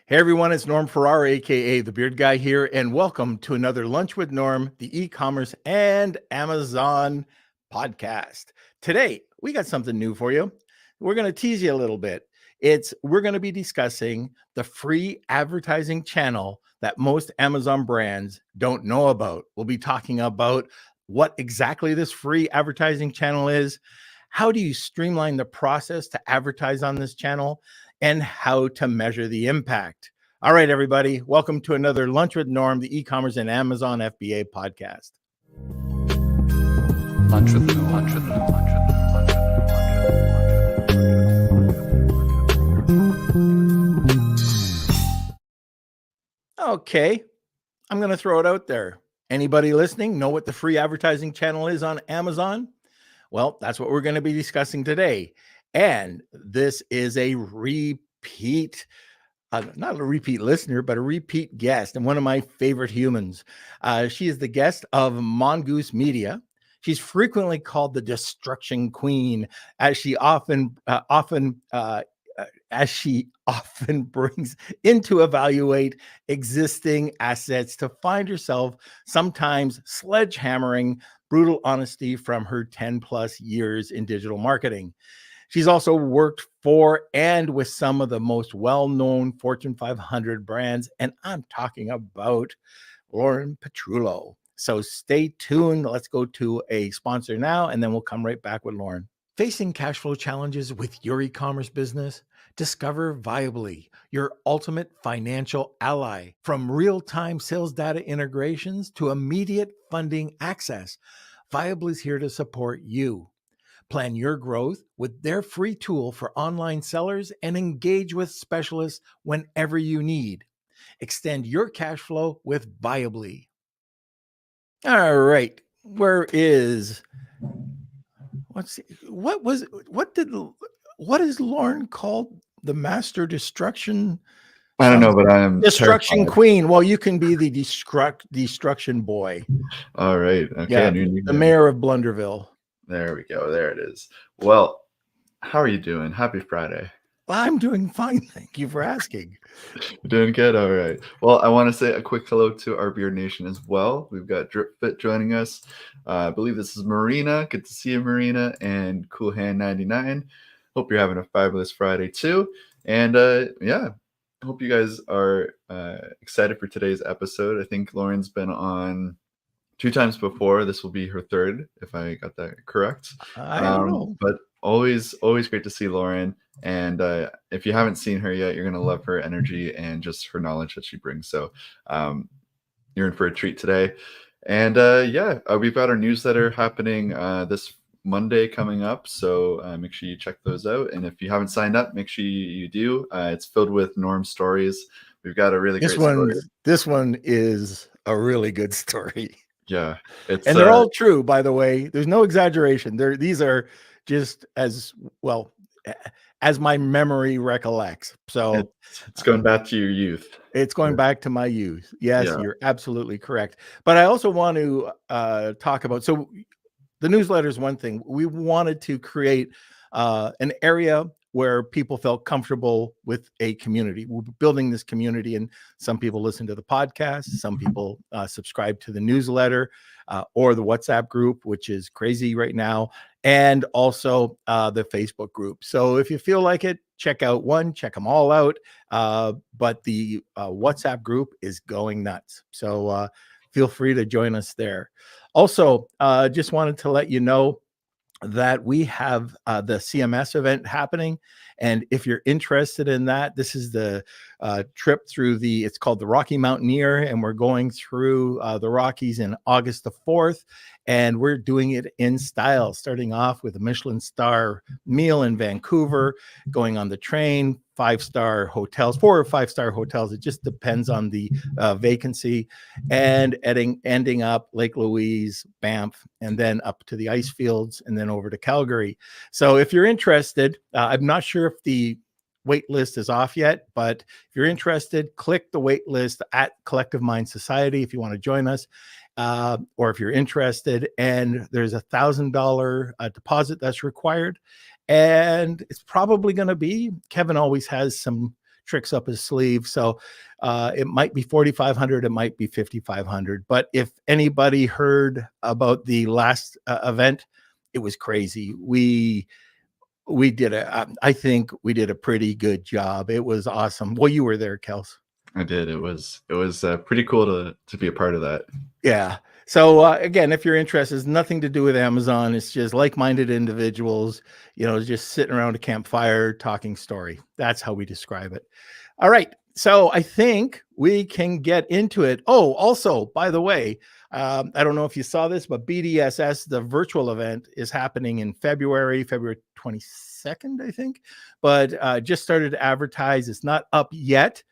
Hey everyone, it's Norm Farrar, aka the Beard Guy here, and welcome to another Lunch with Norm, the e-commerce and Amazon podcast. Today, we got something new for you. We're going to tease you a little bit. We're going to be discussing the free advertising channel that most Amazon brands don't know about. We'll be talking about what exactly this free advertising channel is. How do you streamline the process to advertise on this channel? And how to measure the impact. All right, everybody, welcome to another Lunch with Norm, the e-commerce and Amazon FBA podcast. Lunch with Norm. Lunch with Norm. Okay, I'm going to throw it out there. Anybody listening know what the free advertising channel is on Amazon? Well, that's what we're going to be discussing today. And this is a repeat, not a repeat listener, but a repeat guest and one of my favorite humans. She is the guest of Mongoose Media. She's frequently called the Destruction Queen, as she often brings in to evaluate existing assets to find herself sometimes sledgehammering brutal honesty from her 10 plus years in digital marketing. She's also worked for and with some of the most well-known Fortune 500 brands, and I'm talking about Lauren Petrullo. So stay tuned. Let's go to a sponsor now, and then we'll come right back with Lauren. Facing cash flow challenges with your e-commerce business? Discover Viably, your ultimate financial ally. From real-time sales data integrations to immediate funding access, Viably is here to support you. Plan your growth with their free tool for online sellers and engage with specialists whenever you need. Extend your cash flow with Viably. All right, what is Lauren called the master destruction? I don't know, but I am destruction terrified. queen. Well, you can be the destruction boy. All right. Okay. Yeah, the mayor of Blunderville. There we go. There it is. Well, how are you doing? Happy Friday. I'm doing fine. Thank you for asking. Doing good. All right. Well, I want to say a quick hello to our Beard Nation as well. We've got Drip Fit joining us. I believe this is Marina. Good to see you, Marina, and Cool Hand 99. Hope you're having a fabulous Friday too. And yeah, I hope you guys are excited for today's episode. I think Lauren's been on 2 times before. This will be her third, if I got that correct. I don't know. But always great to see Lauren. And if you haven't seen her yet, you're going to love her energy and just her knowledge that she brings. So you're in for a treat today. And yeah, we've got our newsletter happening this Monday coming up. So make sure you check those out. And if you haven't signed up, make sure you do. It's filled with Norm stories. We've got a really great story. This one is a really good story. Yeah. And they're all true, by the way. There's no exaggeration. These are just as well as my memory recollects. So it's going back to your youth. It's going back to my youth. Yes, yeah. You're absolutely correct. But I also want to talk about, so the newsletter is one thing. We wanted to create an area where people felt comfortable with a community. We're building this community, and some people listen to the podcast, some people subscribe to the newsletter or the WhatsApp group, which is crazy right now, and also the Facebook group. So if you feel like it, check them all out. But the WhatsApp group is going nuts. So feel free to join us there. Also, just wanted to let you know that we have the CMS event happening. And if you're interested in that, this is the trip through it's called the Rocky Mountaineer. And we're going through the Rockies in August the 4th. And we're doing it in style, starting off with a Michelin star meal in Vancouver, going on the train, 5-star hotels, 4 or 5-star hotels. It just depends on the vacancy, and ending up Lake Louise, Banff, and then up to the ice fields, and then over to Calgary. So if you're interested, I'm not sure if the wait list is off yet, but if you're interested, click the wait list at Collective Mind Society if you want to join us. Or if you're interested, and there's $1,000 deposit that's required. And it's probably going to be, Kevin always has some tricks up his sleeve. So it might be 4,500, it might be 5,500. But if anybody heard about the last event, it was crazy. We did I think we did a pretty good job. It was awesome. Well, you were there, Kels. I did. It was pretty cool to be a part of that. Yeah. So again, if you're interested, it's nothing to do with Amazon. It's just like-minded individuals, just sitting around a campfire talking story. That's how we describe it. All right. So I think we can get into it. Oh, also, by the way, I don't know if you saw this, but BDSS, the virtual event, is happening in February 22nd, I think, but just started to advertise. It's not up yet.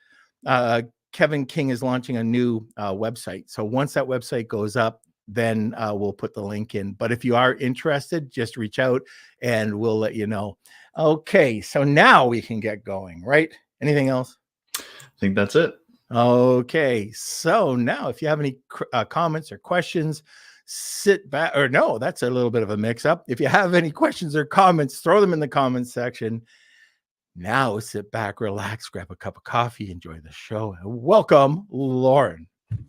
Kevin King is launching a new website. So once that website goes up, then we'll put the link in. But if you are interested, just reach out and we'll let you know. Okay, so now we can get going, right? Anything else? I think that's it. Okay, so now if you have any comments or questions, sit back, or no, that's a little bit of a mix up. If you have any questions or comments, throw them in the comments section. Now sit back, relax, grab a cup of coffee, enjoy the show, and welcome, Lauren.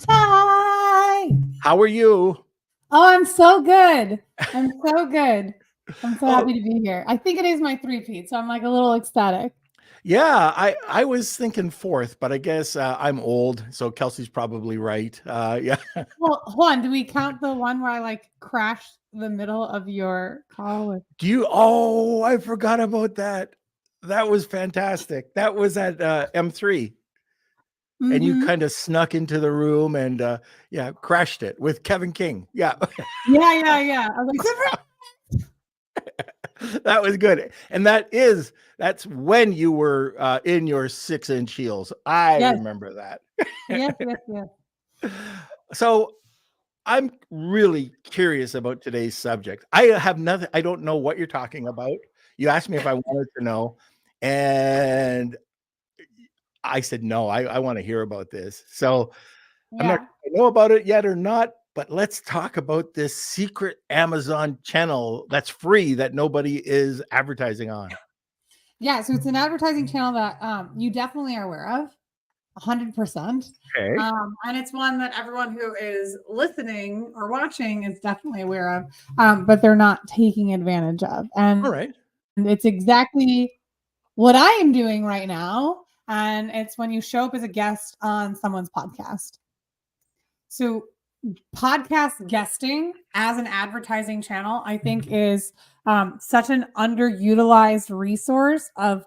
Hi. How are you? Oh, I'm so good. I'm so good. I'm so happy to be here. I think it is my three-peat, so I'm like a little ecstatic. Yeah, I was thinking fourth, but I guess I'm old, so Kelsey's probably right. Yeah. Well, hold on. Do we count the one where I like crashed the middle of your call? Do you? Oh, I forgot about that. That was fantastic. That was at M3. And you kind of snuck into the room and crashed it with Kevin King. Yeah. Yeah. I was like, that was good. And that's when you were in your 6-inch heels. I remember that. Yes. So I'm really curious about today's subject. I don't know what you're talking about. You asked me if I wanted to know, and I said, no, I want to hear about this. So I'm not sure I know about it yet or not, but let's talk about this secret Amazon channel that's free that nobody is advertising on. Yeah, so it's an advertising channel that you definitely are aware of, 100%. Okay. And it's one that everyone who is listening or watching is definitely aware of, but they're not taking advantage of. And all right. And it's exactly what I am doing right now. And it's when you show up as a guest on someone's podcast. So podcast guesting as an advertising channel, I think is such an underutilized resource of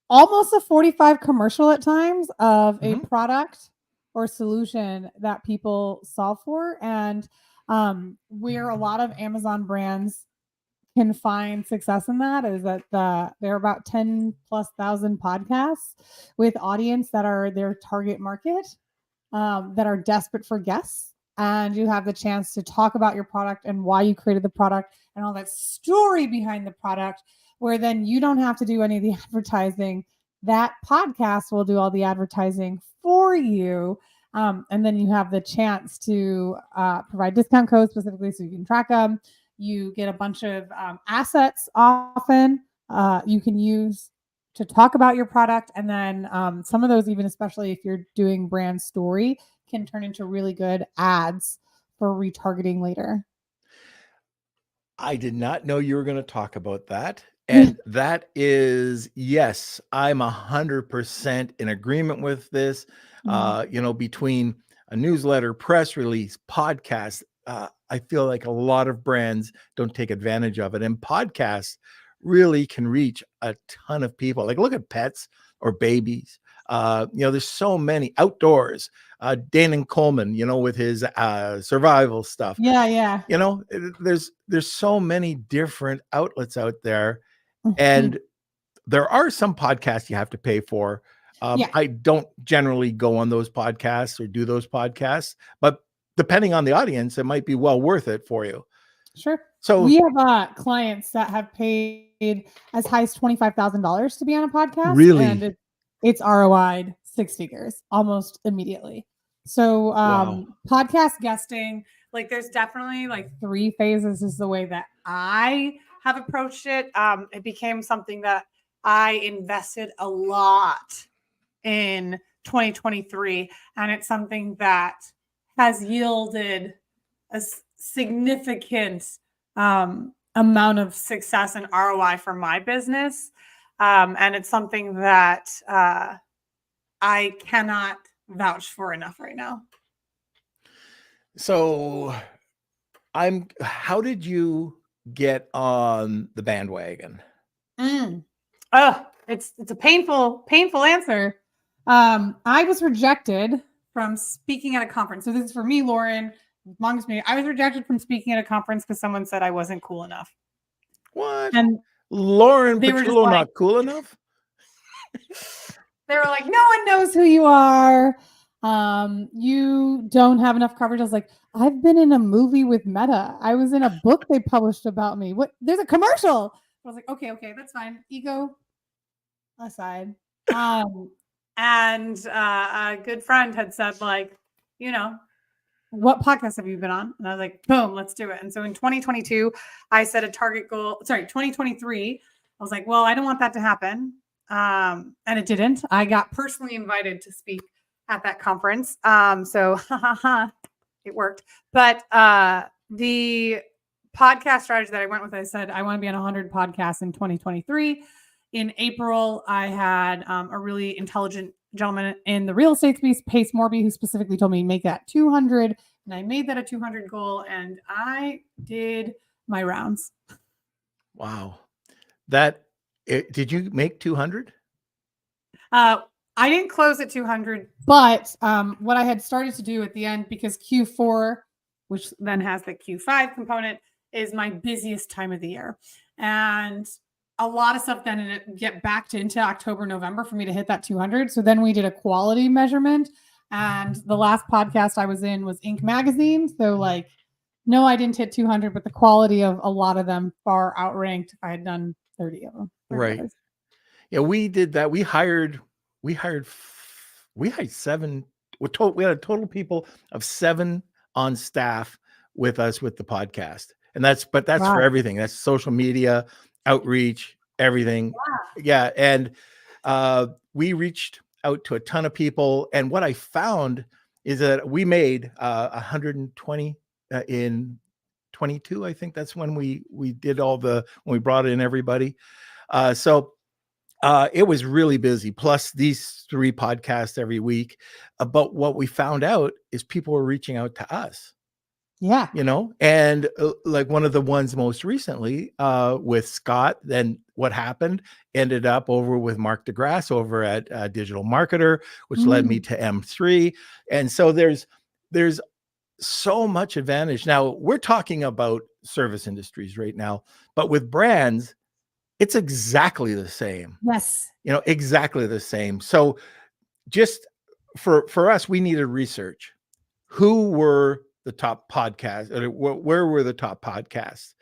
almost a 45 commercial at times of a product or solution that people solve for. And where a lot of Amazon brands can find success in that is that there are about 10,000+ podcasts with audience that are their target market, that are desperate for guests. And you have the chance to talk about your product and why you created the product and all that story behind the product, where then you don't have to do any of the advertising. That podcast will do all the advertising for you. And then you have the chance to provide discount codes specifically so you can track them. You get a bunch of assets often you can use to talk about your product. And then some of those, even especially if you're doing brand story, can turn into really good ads for retargeting later. I did not know you were going to talk about that. And that is, yes, I'm 100% in agreement with this. Between a newsletter, press release, podcast, I feel like a lot of brands don't take advantage of it. And podcasts really can reach a ton of people. Like, look at pets or babies. There's so many outdoors. Dan Coleman, with his survival stuff. Yeah. There's so many different outlets out there. And there are some podcasts you have to pay for. I don't generally go on those podcasts or do those podcasts, but depending on the audience, it might be well worth it for you. Sure. So we have clients that have paid as high as $25,000 to be on a podcast. Really? And it's ROI'd 6 figures almost immediately. So Wow. podcast guesting, like there's definitely like 3 phases is the way that I have approached it. It became something that I invested a lot in 2023. And it's something that has yielded a significant amount of success and ROI for my business. And it's something that I cannot vouch for enough right now. So how did you get on the bandwagon? It's a painful answer. I was rejected from speaking at a conference. So this is for me, Lauren, Mongoose Media. I was rejected from speaking at a conference because someone said I wasn't cool enough. What? And Lauren they were just Petrullo like, not cool enough? They were like, no one knows who you are. You don't have enough coverage. I was like, I've been in a movie with Meta. I was in a book they published about me. What? There's a commercial. I was like, okay, that's fine. Ego aside. And a good friend had said, like, you know, what podcast have you been on? And I was like, boom, let's do it. And so in 2022, I set a target goal. Sorry, 2023. I was like, well, I don't want that to happen. And it didn't. I got personally invited to speak at that conference. So it worked. But the podcast strategy that I went with, I said, I want to be on 100 podcasts in 2023. In April, I had a really intelligent gentleman in the real estate space, Pace Morby, who specifically told me make that 200. And I made that a 200 goal, and I did my rounds. Wow. Did you make 200? I didn't close at 200, but what I had started to do at the end, because Q4, which then has the Q5 component, is my busiest time of the year. And a lot of stuff then didn't get back into October, November for me to hit that 200. So then we did a quality measurement. And the last podcast I was in was Inc. magazine. So like, no, I didn't hit 200, but the quality of a lot of them far outranked if I had done 30 of them. Right. Others. Yeah, we did that. We hired 7. We had a total people of 7 on staff with us with the podcast. And that's wow. For everything. That's social media, outreach, everything. Yeah. And we reached out to a ton of people. And what I found is that we made 120 in 22. I think that's when we did when we brought in everybody. So it was really busy. Plus these 3 podcasts every week. But what we found out is people were reaching out to us. Yeah. You know, and like one of the ones most recently with Scott, then what happened ended up over with Mark DeGrasse over at Digital Marketer, which led me to M3. And so there's so much advantage. Now we're talking about service industries right now, but with brands, it's exactly the same. Yes. You know, exactly the same. So just for us, we needed research. Who were the top podcasts? Where were the top podcasts?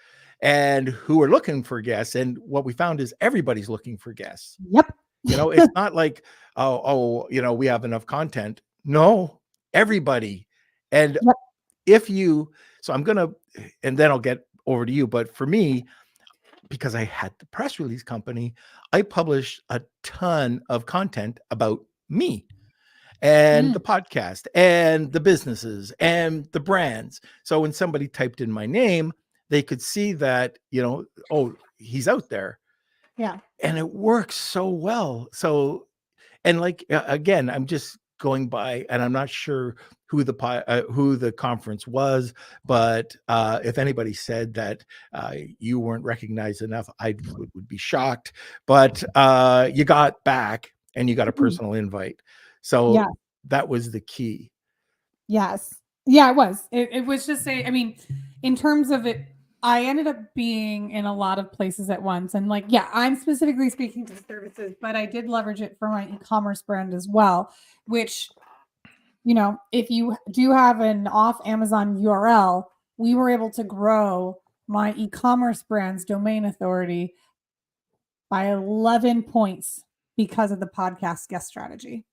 And who were looking for guests? And what we found is everybody's looking for guests. Yep. You know, it's not like, you know, we have enough content. No, everybody. And yep. So I'm going to, and then I'll get over to you. But for me, because I had the press release company, I published a ton of content about me and the podcast and the businesses and the brands. So when somebody typed in my name, they could see that, you know, oh, he's out there. Yeah. And it works so well. So, and like, again, I'm just going by, and I'm not sure who the conference was, but if anybody said that you weren't recognized enough, I would be shocked. But you got back and you got a personal invite. So that was the key. Yes. Yeah, it was. It was just in terms of it, I ended up being in a lot of places at once. And like, yeah, I'm specifically speaking to services, but I did leverage it for my e-commerce brand as well, which, you know, if you do have an off Amazon URL, we were able to grow my e-commerce brand's domain authority by 11 points because of the podcast guest strategy.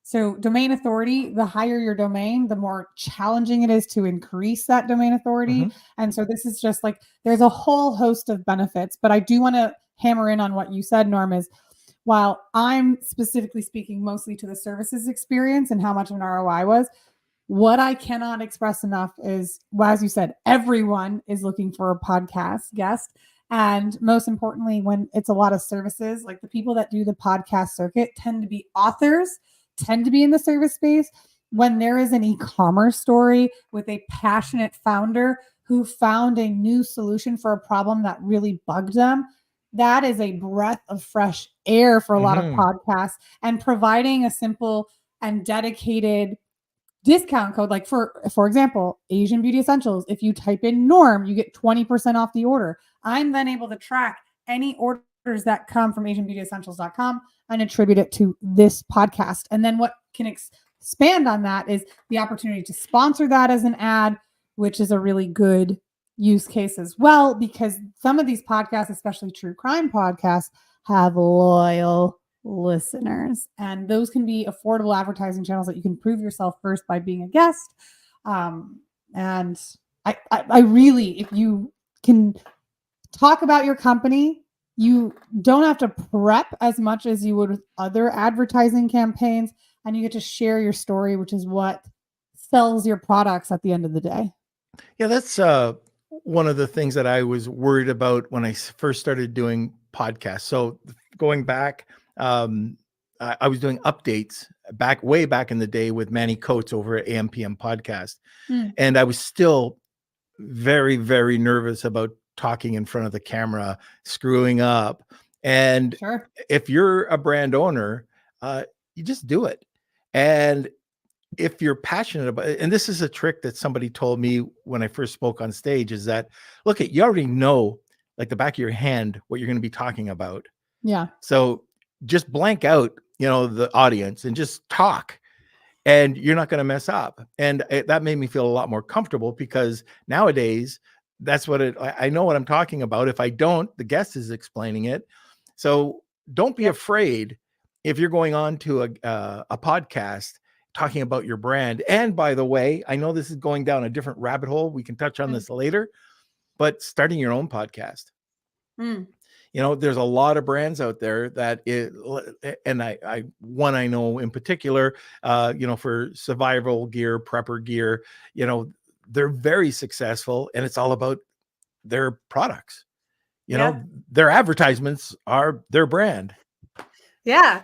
So domain authority, the higher your domain, the more challenging it is to increase that domain authority. And so this is just like, there's a whole host of benefits, but I do want to hammer in on what you said, Norm, is while I'm specifically speaking mostly to the services experience and how much of an ROI was, what I cannot express enough is, well, as you said, everyone is looking for a podcast guest. And most importantly, when it's a lot of services, like the people that do the podcast circuit tend to be authors, tend to be in the service space. When there is an e-commerce story with a passionate founder who found a new solution for a problem that really bugged them, that is a breath of fresh air for a lot of podcasts. And providing a simple and dedicated discount code, like for example, Asian Beauty Essentials, if you type in Norm, you get 20% off the order. I'm then able to track any orders that come from asianbeautyessentials.com and attribute it to this podcast. And then what can expand on that is the opportunity to sponsor that as an ad, which is a really good use case as well, because some of these podcasts, especially true crime podcasts, have loyal listeners, and those can be affordable advertising channels that you can prove yourself first by being a guest. And I really, if you can talk about your company, you don't have to prep as much as you would with other advertising campaigns, and you get to share your story, which is what sells your products at the end of the day. Yeah, that's one of the things that I was worried about when I first started doing podcasts. So going back, I was doing updates way back in the day with Manny Coates over at AMPM Podcast. And I was still very, very nervous about talking in front of the camera, screwing up. And if you're a brand owner, you just do it. And if you're passionate about it, and this is a trick that somebody told me when I first spoke on stage, is that, look, you already know, like the back of your hand, what you're going to be talking about. Yeah. So just blank out, the audience and just talk, and you're not going to mess up. And that made me feel a lot more comfortable, because nowadays that's what I know what I'm talking about. If I don't, the guest is explaining it. So don't be afraid if you're going on to a podcast talking about your brand. And by the way, I know this is going down a different rabbit hole. We can touch on this later, but starting your own podcast. There's a lot of brands out there that and I know in particular, for survival gear, prepper gear, they're very successful, and it's all about their products. Their advertisements are their brand. Yeah.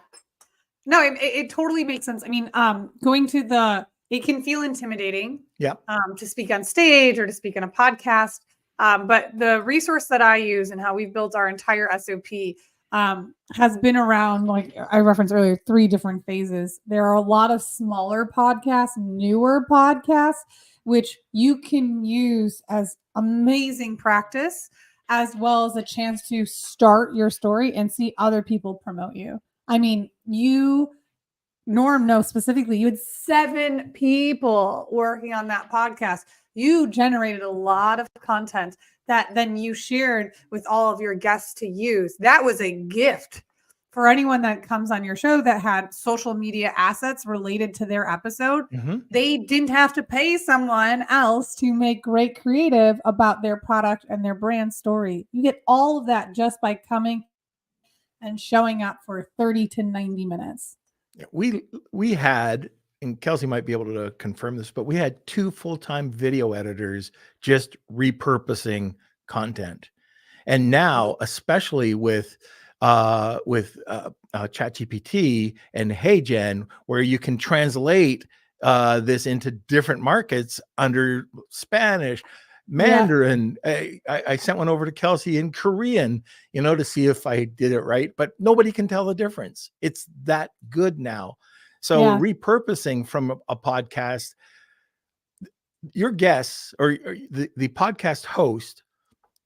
No, it totally makes sense. I mean, it can feel intimidating. Yeah. To speak on stage or to speak on a podcast. But the resource that I use and how we've built our entire SOP has been around, like I referenced earlier, 3 different phases. There are a lot of smaller podcasts, newer podcasts, which you can use as amazing practice, as well as a chance to start your story and see other people promote you. I mean, Norm knows specifically, you had 7 people working on that podcast. You generated a lot of content that then you shared with all of your guests to use. That was a gift for anyone that comes on your show that had social media assets related to their episode. They didn't have to pay someone else to make great creative about their product and their brand story. You get all of that just by coming and showing up for 30 to 90 minutes. We had, and Kelsey might be able to confirm this, but we had 2 full-time video editors just repurposing content. And now, especially with ChatGPT and HeyGen, where you can translate this into different markets under Spanish, Mandarin. I sent one over to Kelsey in Korean, to see if I did it right, but nobody can tell the difference. It's that good now. So repurposing from a podcast, your guests or the podcast host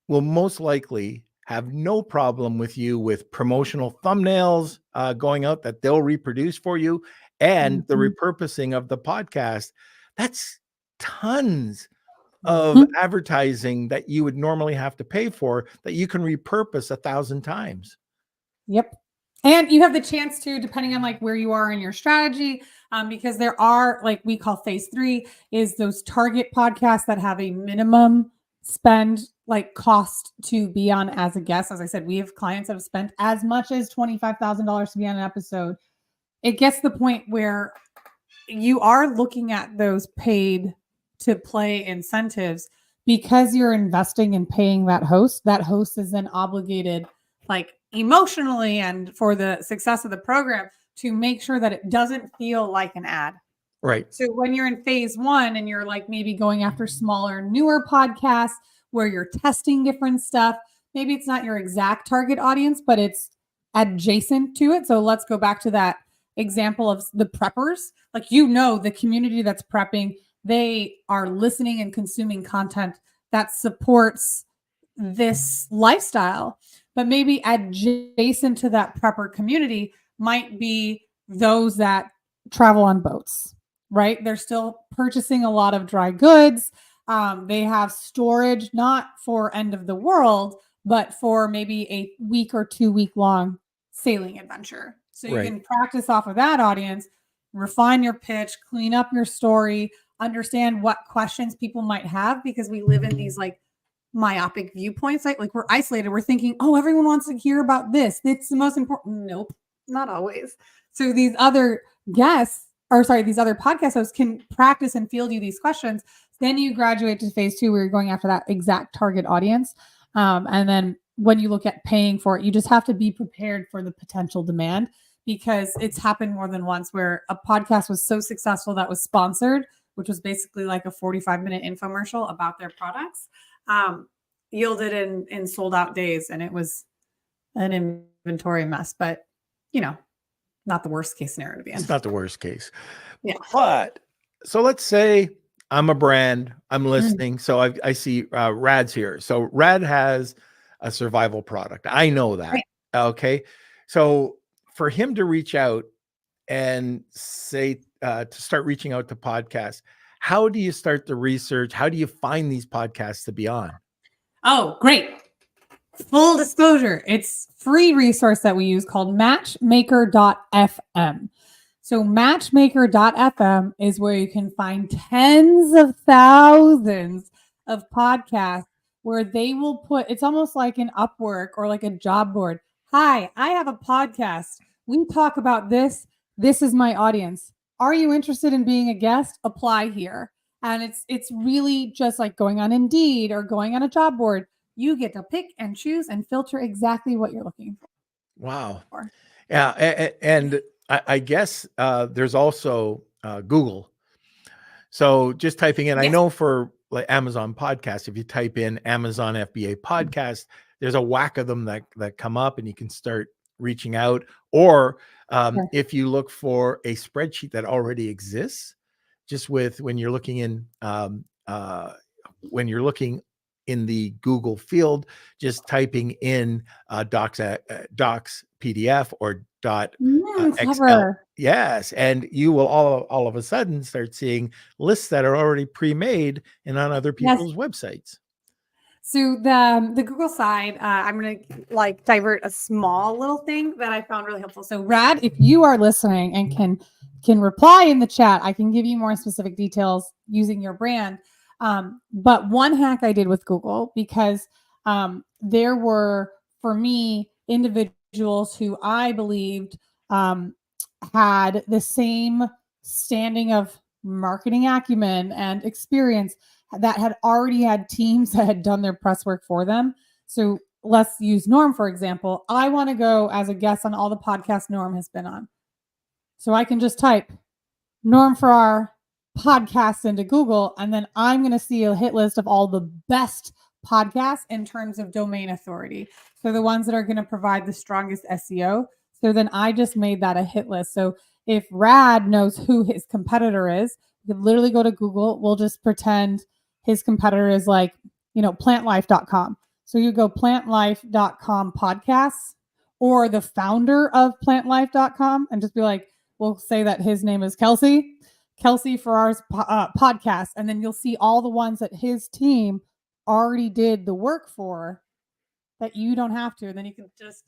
will most likely have no problem with you with promotional thumbnails going out that they'll reproduce for you, and the repurposing of the podcast. That's tons of advertising that you would normally have to pay for that you can repurpose 1,000 times. Yep. And you have the chance to, depending on like where you are in your strategy, because there are, like we call phase 3 is those target podcasts that have a minimum spend like cost to be on as a guest. As I said, we have clients that have spent as much as $25,000 to be on an episode. It gets to the point where you are looking at those paid to play incentives because you're investing in paying that host. That host is then obligated, like emotionally and for the success of the program, to make sure that it doesn't feel like an ad. Right. So when you're in phase one and you're like maybe going after smaller, newer podcasts where you're testing different stuff, maybe it's not your exact target audience, but it's adjacent to it. So let's go back to that example of the preppers. Like, the community that's prepping, they are listening and consuming content that supports this lifestyle. But maybe adjacent to that prepper community might be those that travel on boats, right? They're still purchasing a lot of dry goods. They have storage, not for end of the world, but for maybe a week or 2 week long sailing adventure. So you can practice off of that audience, refine your pitch, clean up your story, understand what questions people might have, because we live in these like myopic viewpoints. Like we're isolated. We're thinking, oh, everyone wants to hear about this. It's the most important. Nope, not always. So these other these other podcast hosts can practice and field you these questions. Then you graduate to phase 2 where you're going after that exact target audience. And then when you look at paying for it, you just have to be prepared for the potential demand, because it's happened more than once where a podcast was so successful that was sponsored, which was basically like a 45-minute infomercial about their products, yielded in sold out days. And it was an inventory mess, but not the worst case scenario to be in. It's not the worst case. Yeah. But so let's say I'm a brand, I'm listening. So I see Rad's here. So Rad has a survival product. I know that. Right. Okay. So for him to reach out and say, to start reaching out to podcasts, how do you start the research? How do you find these podcasts to be on? Oh, great. Full disclosure, it's free resource that we use called matchmaker.fm. So matchmaker.fm is where you can find tens of thousands of podcasts where they will put, it's almost like an Upwork or like a job board. Hi, I have a podcast. We talk about this. This is my audience. Are you interested in being a guest? Apply here. And it's really just like going on Indeed or going on a job board. You get to pick and choose and filter exactly what you're looking for. Wow. Yeah. And I guess there's also Google. So just typing in, yes. I know for like Amazon podcasts, if you type in Amazon FBA podcast, there's a whack of them that come up and you can start reaching out. Or if you look for a spreadsheet that already exists, just with when you're looking in in the Google field, just typing in docs PDF or .xl. Yes, and you will all of a sudden start seeing lists that are already pre-made and on other people's websites. So the Google side, I'm going to like divert a small little thing that I found really helpful. So Rad, if you are listening and can reply in the chat, I can give you more specific details using your brand. But one hack I did with Google, because there were, for me, individuals who I believed had the same standing of marketing acumen and experience that had already had teams that had done their press work for them. So let's use Norm, for example. I want to go as a guest on all the podcasts Norm has been on. So I can just type Norm Farrar podcasts into Google, and then I'm going to see a hit list of all the best podcasts in terms of domain authority. So the ones that are going to provide the strongest SEO. So then I just made that a hit list. So if Rad knows who his competitor is, you can literally go to Google. We'll just pretend his competitor is like, plantlife.com. So you go plantlife.com podcasts, or the founder of plantlife.com, and just be like, we'll say that his name is Kelsey Farrar's podcast. And then you'll see all the ones that his team already did the work for that you don't have to. And then you can just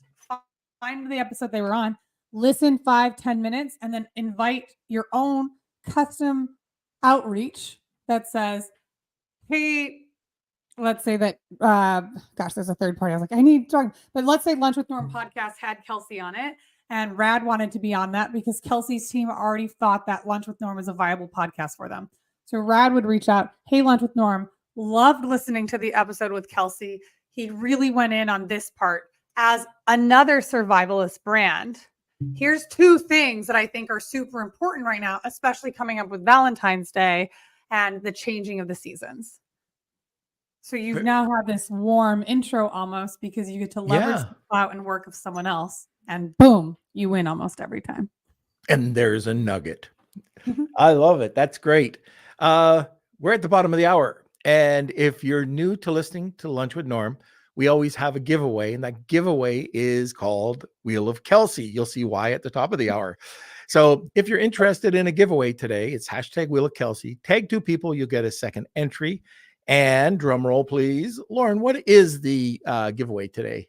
find the episode they were on, listen 5-10 minutes, and then invite your own custom outreach that says, hey, let's say that, gosh, there's a third party. I was like, I need to talk, but let's say Lunch with Norm podcast had Kelsey on it, and Rad wanted to be on that because Kelsey's team already thought that Lunch with Norm is a viable podcast for them. So Rad would reach out, hey, Lunch with Norm, loved listening to the episode with Kelsey. He really went in on this part. As another survivalist brand, here's two things that I think are super important right now, especially coming up with Valentine's Day and the changing of the seasons. So you now have this warm intro almost because you get to leverage the clout and work of someone else, and boom, you win almost every time. And there's a nugget. I love it. That's great. We're at the bottom of the hour. And if you're new to listening to Lunch with Norm, we always have a giveaway, and that giveaway is called Wheel of Kelsey. You'll see why at the top of the hour. So if you're interested in a giveaway today, it's hashtag Wheel of Kelsey. Tag 2 people, you'll get a second entry. And drum roll, please. Lauren, what is the giveaway today?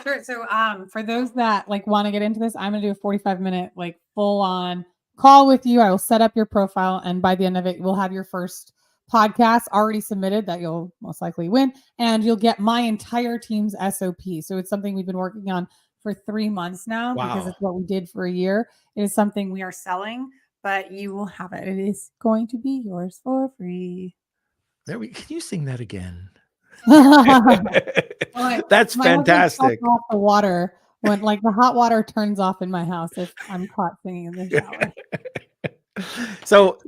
Sure. So for those that like want to get into this, I'm going to do a 45-minute like full on call with you. I will set up your profile, and by the end of it, we'll have your first podcast already submitted that you'll most likely win, and you'll get my entire team's SOP. So it's something we've been working on for 3 months now because it's what we did for a year. It is something we are selling, but you will have it. It is going to be yours for free. Can you sing that again? Well, that's fantastic. Off the water when like the hot water turns off in my house if I'm caught singing in the shower. So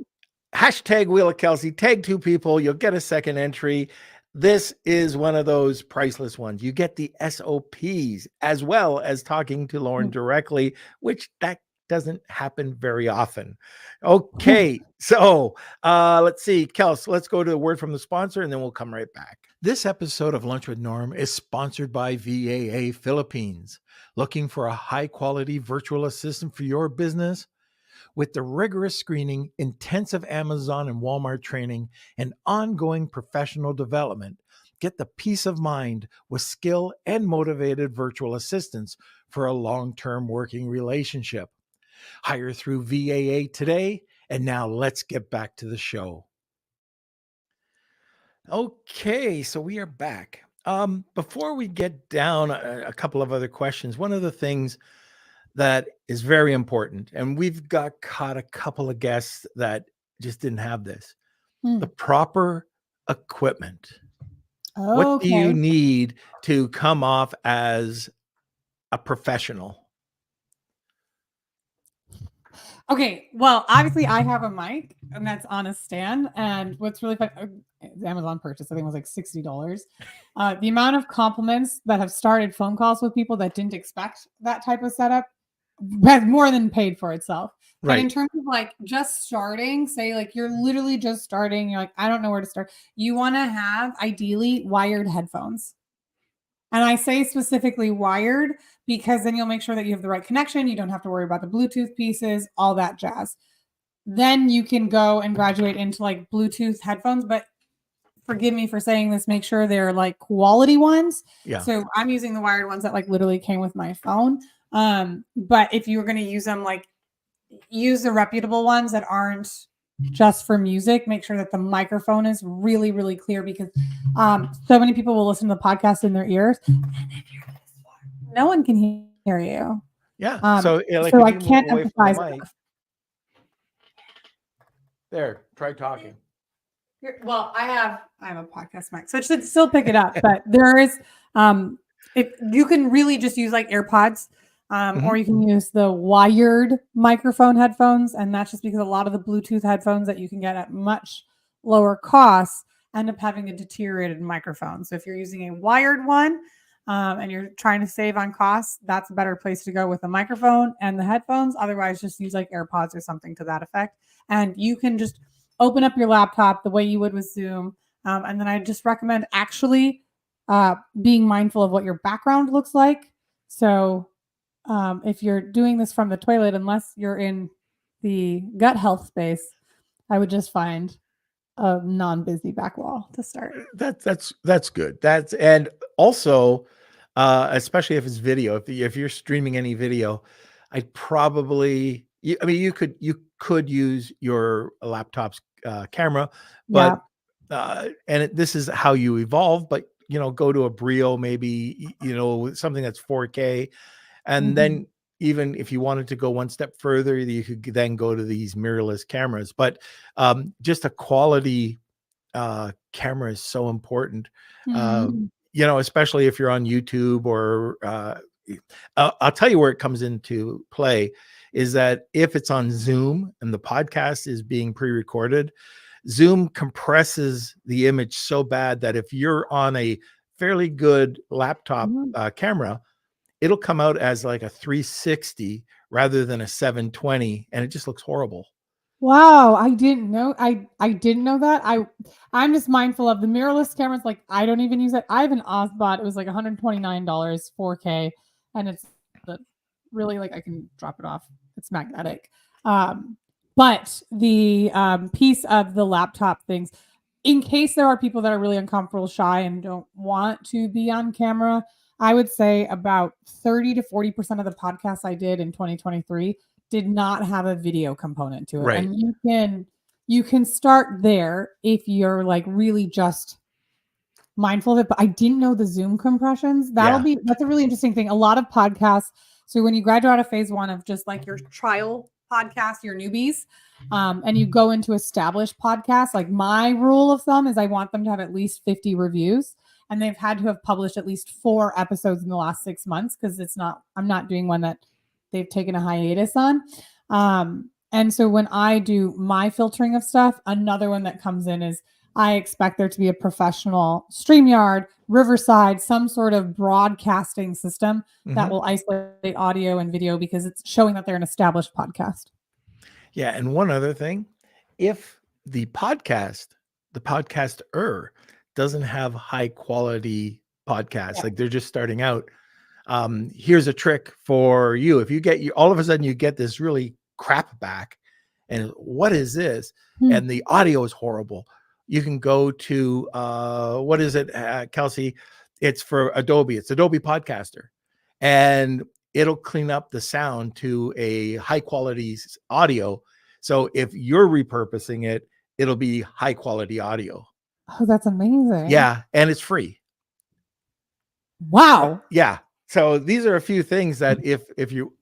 hashtag Wheel of Kelsey, tag 2 people, you'll get a second entry. This is one of those priceless ones. You get the SOPs as well as talking to Lauren directly, which that doesn't happen very often. Okay, so let's see, Kels, let's go to a word from the sponsor and then we'll come right back. This episode of Lunch with Norm is sponsored by VAA Philippines. Looking for a high-quality virtual assistant for your business? With the rigorous screening, intensive Amazon and Walmart training, and ongoing professional development, get the peace of mind with skill and motivated virtual assistants for a long-term working relationship. Hire through VAA today, and now let's get back to the show. Okay, so we are back. Before we get down a couple of other questions, one of the things that is very important, and we've caught a couple of guests that just didn't have this, the proper equipment. What do you need to come off as a professional? Okay, well, obviously I have a mic and that's on a stand. And what's really fun, Amazon purchase, I think it was like $60. The amount of compliments that have started phone calls with people that didn't expect that type of setup has more than paid for itself. Right. And in terms of like just starting, say like you're literally just starting, you're like, I don't know where to start. You want to have ideally wired headphones. And I say specifically wired because then you'll make sure that you have the right connection. You don't have to worry about the Bluetooth pieces, all that jazz. Then you can go and graduate into like Bluetooth headphones. But forgive me for saying this, make sure they're like quality ones. Yeah. So I'm using the wired ones that like literally came with my phone. But if you were going to use them, like use the reputable ones that aren't just for music. Make sure that the microphone is really, really clear because so many people will listen to the podcast in their ears. And if you're this far, no one can hear you. Yeah. So I can't emphasize enough. There, try talking. Well, I have a podcast mic, so it should still pick it up. But there is, if you can really just use like AirPods. Or you can use the wired microphone headphones. And that's just because a lot of the Bluetooth headphones that you can get at much lower costs end up having a deteriorated microphone. So if you're using a wired one and you're trying to save on costs, that's a better place to go with the microphone and the headphones. Otherwise, just use like AirPods or something to that effect. And you can just open up your laptop the way you would with Zoom. And then I just recommend actually being mindful of what your background looks like. So if you're doing this from the toilet, unless you're in the gut health space, I would just find a non-busy back wall to start. That's good. And also, especially if it's video, if you're streaming any video, I'd probably, you could use your laptop's camera, but this is how you evolve, but go to a Brio, maybe, something that's 4K. And then even if you wanted to go one step further, you could then go to these mirrorless cameras. But just a quality camera is so important, especially if you're on YouTube or I'll tell you where it comes into play is that if it's on Zoom and the podcast is being pre-recorded, Zoom compresses the image so bad that if you're on a fairly good laptop camera, it'll come out as like a 360 rather than a 720, and it just looks horrible. Wow, I didn't know. I didn't know that. I'm just mindful of the mirrorless cameras. Like, I don't even use it. I have an Osbot. It was like $129, 4K, and it's really, like, I can drop it off. It's magnetic. But the piece of the laptop things, in case there are people that are really uncomfortable, shy, and don't want to be on camera, I would say about 30 to 40% of the podcasts I did in 2023 did not have a video component to it. Right. And you can start there if you're like really just mindful of it. But I didn't know the Zoom compressions. That's a really interesting thing. A lot of podcasts. So when you graduate out of phase one of just like your trial podcast, your newbies, and you go into established podcasts, like my rule of thumb is I want them to have at least 50 reviews. And they've had to have published at least 4 episodes in the last 6 months, because I'm not doing one that they've taken a hiatus on. And so when I do my filtering of stuff, another one that comes in is I expect there to be a professional StreamYard, Riverside, some sort of broadcasting system that will isolate audio and video, because it's showing that they're an established podcast. Yeah. And one other thing, if the podcaster doesn't have high quality podcasts, like they're just starting out, here's a trick for you. If you get all of a sudden you get this really crap back, and what is this? And the audio is horrible. You can go to what is it, Kelsey? It's for Adobe. It's Adobe Podcaster, and it'll clean up the sound to a high quality audio. So if you're repurposing it, it'll be high quality audio. Oh, that's amazing. Yeah, and it's free. Wow. Yeah. So these are a few things that if you,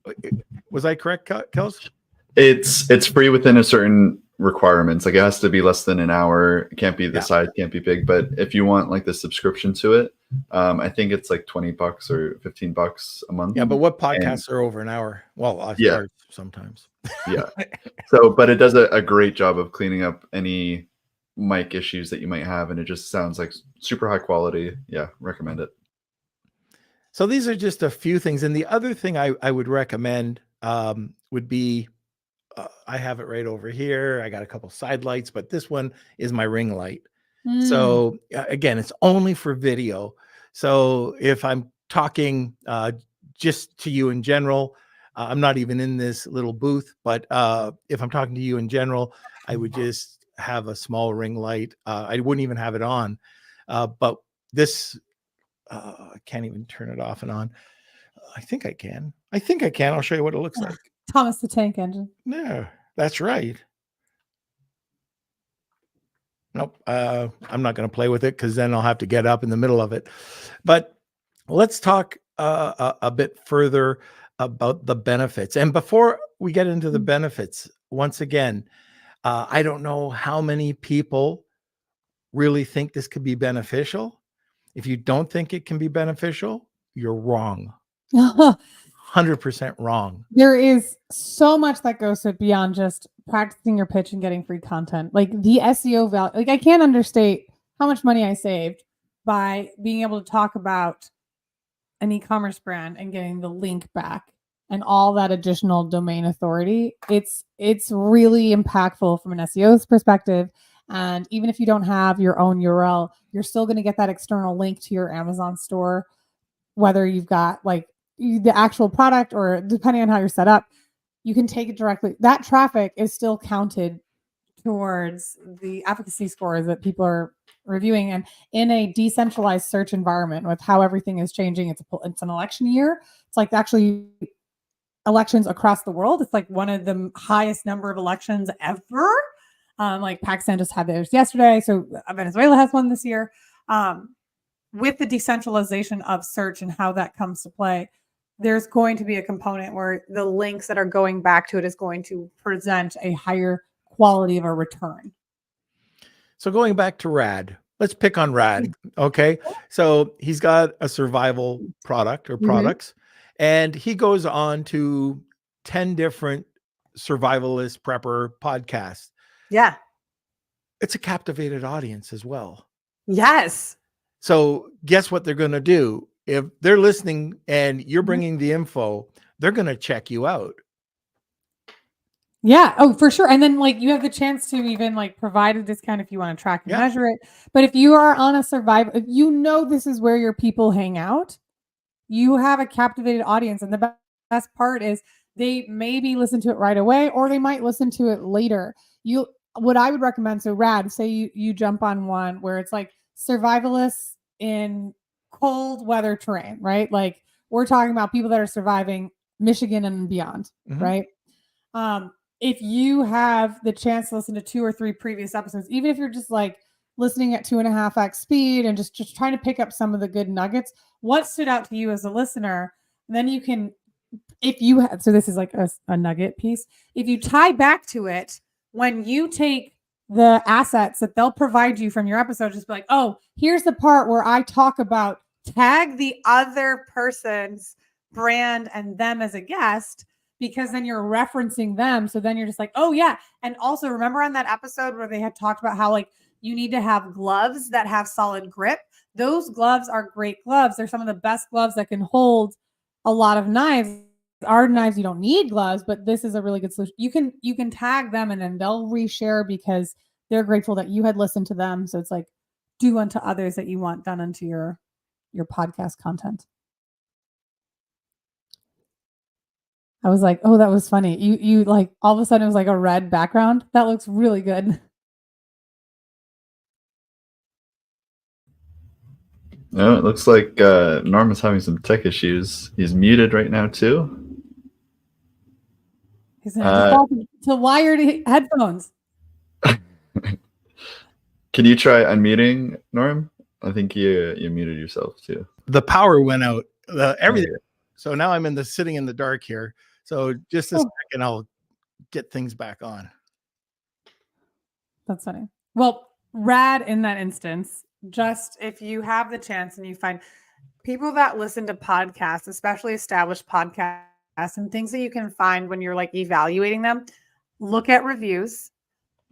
was I correct, Kels? It's free within a certain requirements. Like, it has to be less than an hour. It can't be the size, can't be big. But if you want like the subscription to it, I think it's like $20 or $15 a month. Yeah, but what podcasts are over an hour? Well, ours sometimes. Yeah. So, but it does a great job of cleaning up any mic issues that you might have, and it just sounds like super high quality. Yeah, recommend it. So these are just a few things. And the other thing I would recommend would be, I have it right over here. I got a couple side lights, but this one is my ring light. So again, it's only for video. So if I'm talking just to you in general, I'm not even in this little booth, but if I'm talking to you in general, I would just have a small ring light. I wouldn't even have it on. But this, I can't even turn it off and on. I think I can. I'll show you what it looks like. Thomas the Tank Engine. No, that's right. Nope. I'm not going to play with it, because then I'll have to get up in the middle of it. But let's talk a bit further about the benefits. And before we get into the benefits, once again, I don't know how many people really think this could be beneficial. If you don't think it can be beneficial, you're wrong. 100% wrong. There is so much that goes to it beyond just practicing your pitch and getting free content. Like the SEO value, like I can't understate how much money I saved by being able to talk about an e-commerce brand and getting the link back and all that additional domain authority. It's really impactful from an SEO's perspective. And even if you don't have your own URL, you're still going to get that external link to your Amazon store, whether you've got like the actual product or depending on how you're set up, you can take it directly. That traffic is still counted towards the efficacy scores that people are reviewing. And in a decentralized search environment with how everything is changing, it's an election year. It's like actually elections across the world. It's like one of the highest number of elections ever. Like Pakistan just had theirs yesterday. So Venezuela has one this year. With the decentralization of search and how that comes to play, there's going to be a component where the links that are going back to it is going to present a higher quality of a return. So going back to Rad, let's pick on Rad. Okay. So he's got a survival product or products, and he goes on to 10 different survivalist prepper podcasts. Yeah. It's a captivated audience as well. Yes. So guess what they're going to do? If they're listening and you're bringing the info, they're going to check you out. Yeah. Oh, for sure. And then like you have the chance to even like provide a discount if you want to track and measure it. But if you are on a survival, if you know this is where your people hang out, you have a captivated audience. And the best part is they maybe listen to it right away, or they might listen to it later. What I would recommend, so Rad, say you jump on one where it's like survivalists in cold weather terrain, right? Like we're talking about people that are surviving Michigan and beyond, right? If you have the chance to listen to 2 or 3 previous episodes, even if you're just like listening at 2.5x speed and just trying to pick up some of the good nuggets, what stood out to you as a listener, then you can, if you have, so this is like a nugget piece. If you tie back to it, when you take the assets that they'll provide you from your episode, just be like, oh, here's the part where I talk about tag the other person's brand and them as a guest, because then you're referencing them. So then you're just like, oh yeah. And also remember on that episode where they had talked about how like you need to have gloves that have solid grip. Those gloves are great gloves. They're some of the best gloves that can hold a lot of knives. Our knives, you don't need gloves, but this is a really good solution. You can tag them and then they'll reshare because they're grateful that you had listened to them. So it's like do unto others that you want done unto your podcast content. I was like, oh, that was funny. You like all of a sudden it was like a red background. That looks really good. No, it looks like Norm is having some tech issues. He's muted right now too. He's gonna default to wired headphones. Can you try unmuting, Norm? I think you muted yourself too. The power went out. Everything. Oh, yeah. So now I'm sitting in the dark here. So just a second, I'll get things back on. That's funny. Well, Rad in that instance, just if you have the chance and you find people that listen to podcasts, especially established podcasts and things that you can find when you're like evaluating them, look at reviews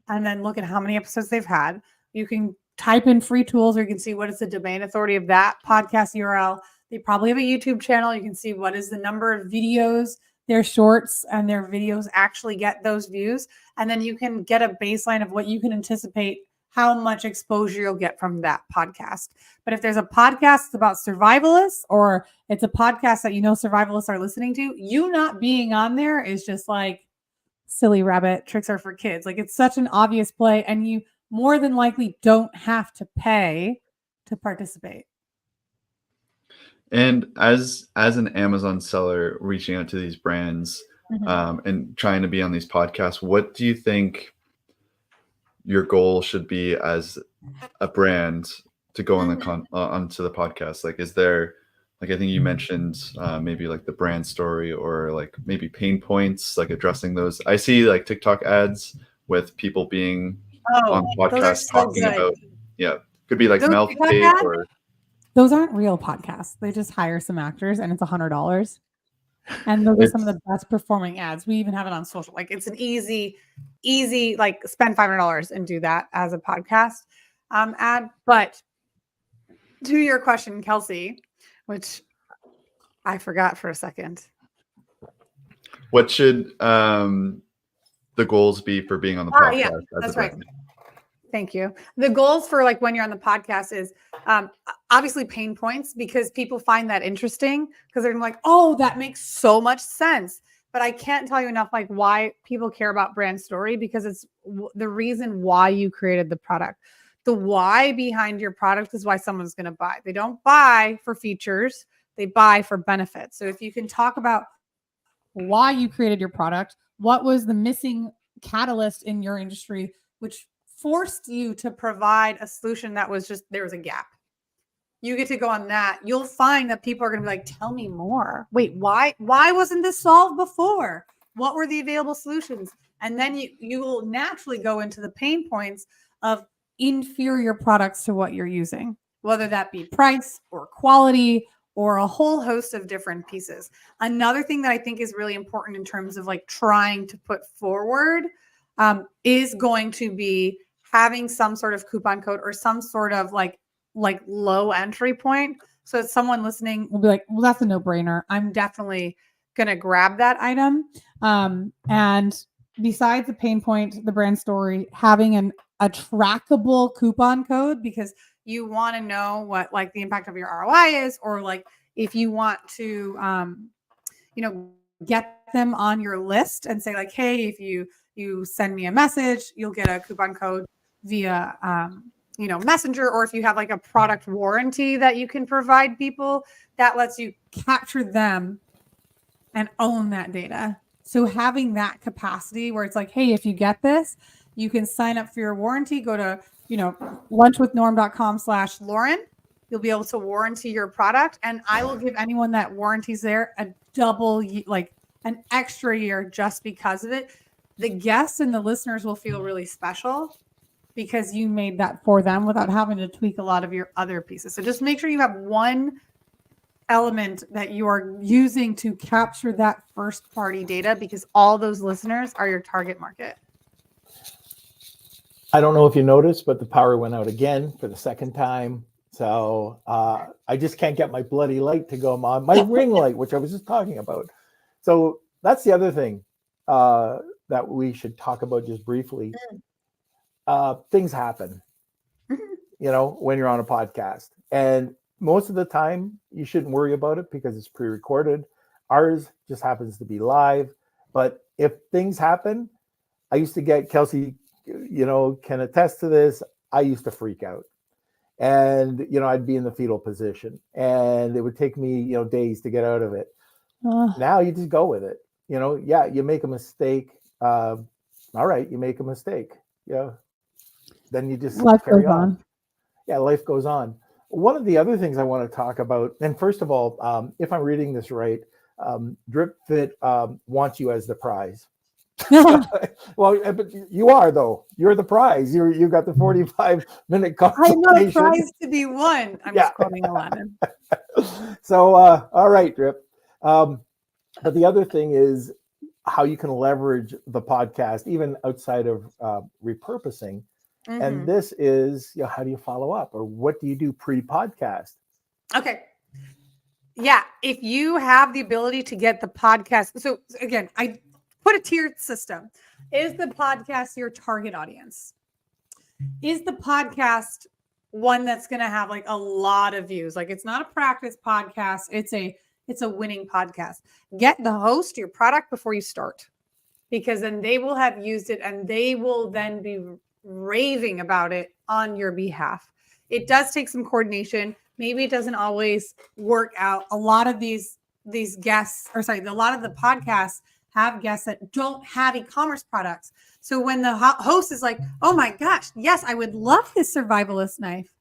and then look at how many episodes they've had. You can type in free tools, or you can see what is the domain authority of that podcast URL. They probably have a YouTube channel. You can see what is the number of videos, their shorts and their videos actually get those views. And then you can get a baseline of what you can anticipate how much exposure you'll get from that podcast. But if there's a podcast about survivalists, or it's a podcast that you know survivalists are listening to, you not being on there is just like silly rabbit, tricks are for kids. Like it's such an obvious play, and you more than likely don't have to pay to participate. And as an Amazon seller reaching out to these brands and trying to be on these podcasts, what do you think your goal should be as a brand to go on the onto the podcast? Like, is there, like, I think you mentioned maybe like the brand story, or like maybe pain points, like addressing those. I see like TikTok ads with people being on podcasts talking about, could be like mouth tape or. Those aren't real podcasts. They just hire some actors and it's $100. And those are some of the best performing ads. We even have it on social. Like it's an easy, like spend $500 and do that as a podcast ad. But to your question, Kelsey, which I forgot for a second. What should the goals be for being on the podcast? Yeah, that's right. Thank you. The goals for like when you're on the podcast is obviously pain points, because people find that interesting because they're like, oh, that makes so much sense. But I can't tell you enough like why people care about brand story, because it's the reason why you created the product. The why behind your product is why someone's going to buy. They don't buy for features. They buy for benefits. So if you can talk about why you created your product, what was the missing catalyst in your industry which forced you to provide a solution that was just, there was a gap. You get to go on that. You'll find that people are going to be like, tell me more. Wait, why wasn't this solved before? What were the available solutions? And then you will naturally go into the pain points of inferior products to what you're using, whether that be price or quality or a whole host of different pieces. Another thing that I think is really important in terms of like trying to put forward is going to be having some sort of coupon code or some sort of like low entry point. So that someone listening will be like, well, that's a no-brainer. I'm definitely going to grab that item. And besides the pain point, the brand story, having a trackable coupon code, because you want to know what like the impact of your ROI is, or like if you want to, get them on your list and say like, hey, if you send me a message, you'll get a coupon code via, Messenger, or if you have like a product warranty that you can provide people, that lets you capture them and own that data. So having that capacity where it's like, hey, if you get this, you can sign up for your warranty, go to, lunchwithnorm.com/Lauren. You'll be able to warranty your product. And I will give anyone that warranties there a double, like an extra year just because of it. The guests and the listeners will feel really special because you made that for them without having to tweak a lot of your other pieces. So just make sure you have one element that you are using to capture that first party data, because all those listeners are your target market. I don't know if you noticed, but the power went out again for the second time. So I just can't get my bloody light to go on, my ring light, which I was just talking about. So that's the other thing that we should talk about just briefly. Things happen, when you're on a podcast. And most of the time, you shouldn't worry about it because it's pre-recorded. Ours just happens to be live. But if things happen, I used to get, Kelsey, can attest to this. I used to freak out. And, I'd be in the fetal position. And it would take me, days to get out of it. Now you just go with it. You make a mistake. All right, you make a mistake. Then you just carry on. Yeah, life goes on. One of the other things I want to talk about, and first of all, if I'm reading this right, Drip Fit wants you as the prize. Well, but you are, though. You're the prize. You got the 45-minute consultation. I'm not a prize to be won. I'm just quoting Aladdin. So, all right, Drip. But the other thing is how you can leverage the podcast, even outside of repurposing. Mm-hmm. And this is, how do you follow up, or what do you do pre-podcast? Okay. Yeah. If you have the ability to get the podcast. So again, I put a tiered system. Is the podcast your target audience? Is the podcast one that's going to have like a lot of views? Like it's not a practice podcast. It's a winning podcast. Get the host your product before you start, because then they will have used it and they will then be raving about it on your behalf. It does take some coordination. Maybe it doesn't always work out. A lot of these guests, a lot of the podcasts have guests that don't have e-commerce products. So when the host is like, oh my gosh, yes, I would love this survivalist knife.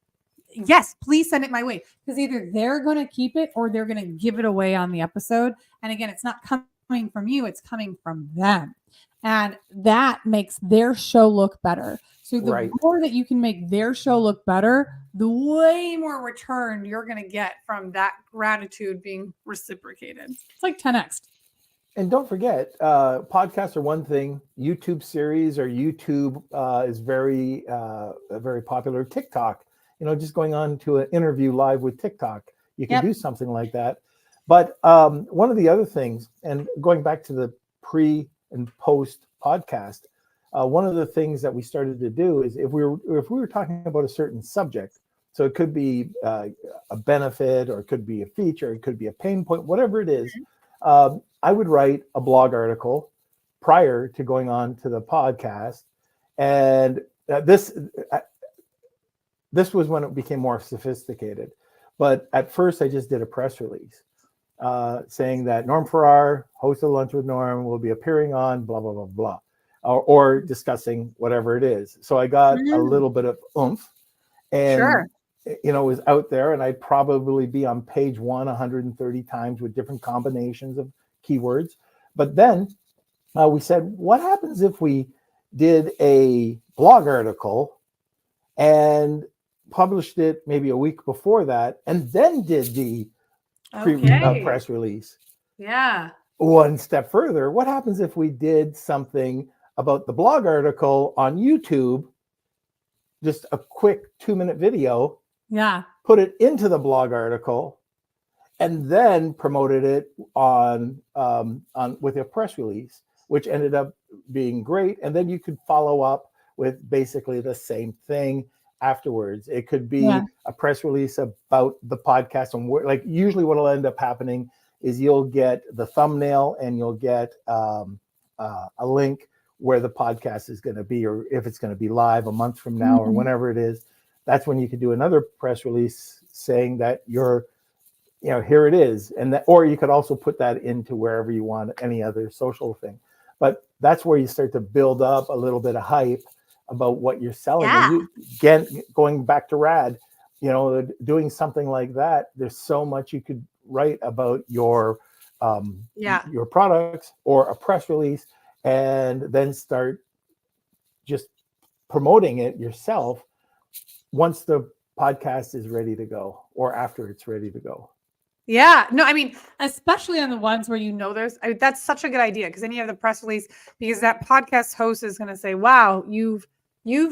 Yes, please send it my way. Because either they're going to keep it or they're going to give it away on the episode. And again, it's not coming from you, it's coming from them. And that makes their show look better. So the more that you can make their show look better, the way more return you're going to get from that gratitude being reciprocated. It's like 10x. And don't forget, podcasts are one thing. YouTube series or YouTube is very popular. TikTok, just going on to an interview live with TikTok. You can do something like that. But one of the other things, and going back to the pre and post podcast, one of the things that we started to do is if we were talking about a certain subject, so it could be a benefit, or it could be a feature, it could be a pain point, whatever it is. I would write a blog article prior to going on to the podcast. And this was when it became more sophisticated. But at first, I just did a press release saying that Norm Farrar, host of Lunch with Norm, will be appearing on blah, blah, blah, blah. or discussing whatever it is. So I got a little bit of oomph, and it was out there, and I'd probably be on page 130 times with different combinations of keywords. But then we said, what happens if we did a blog article and published it maybe a week before that, and then did the press release? Yeah. One step further, what happens if we did something about the blog article on YouTube, just a quick 2-minute video, put it into the blog article, and then promoted it on with a press release, which ended up being great. And then you could follow up with basically the same thing afterwards. It could be a press release about the podcast, and like usually what will end up happening is you'll get the thumbnail and you'll get a link where the podcast is going to be, or if it's going to be live a month from now or whenever it is. That's when you could do another press release saying that you're, here it is. And that, or you could also put that into wherever you want, any other social thing. But that's where you start to build up a little bit of hype about what you're selling. And you, again, going back to Rad, doing something like that, there's so much you could write about your products or a press release, and then start just promoting it yourself once the podcast is ready to go or after it's ready to go. Yeah, no, I mean, especially on the ones where that's such a good idea, because then you have the press release, because that podcast host is going to say, wow, you've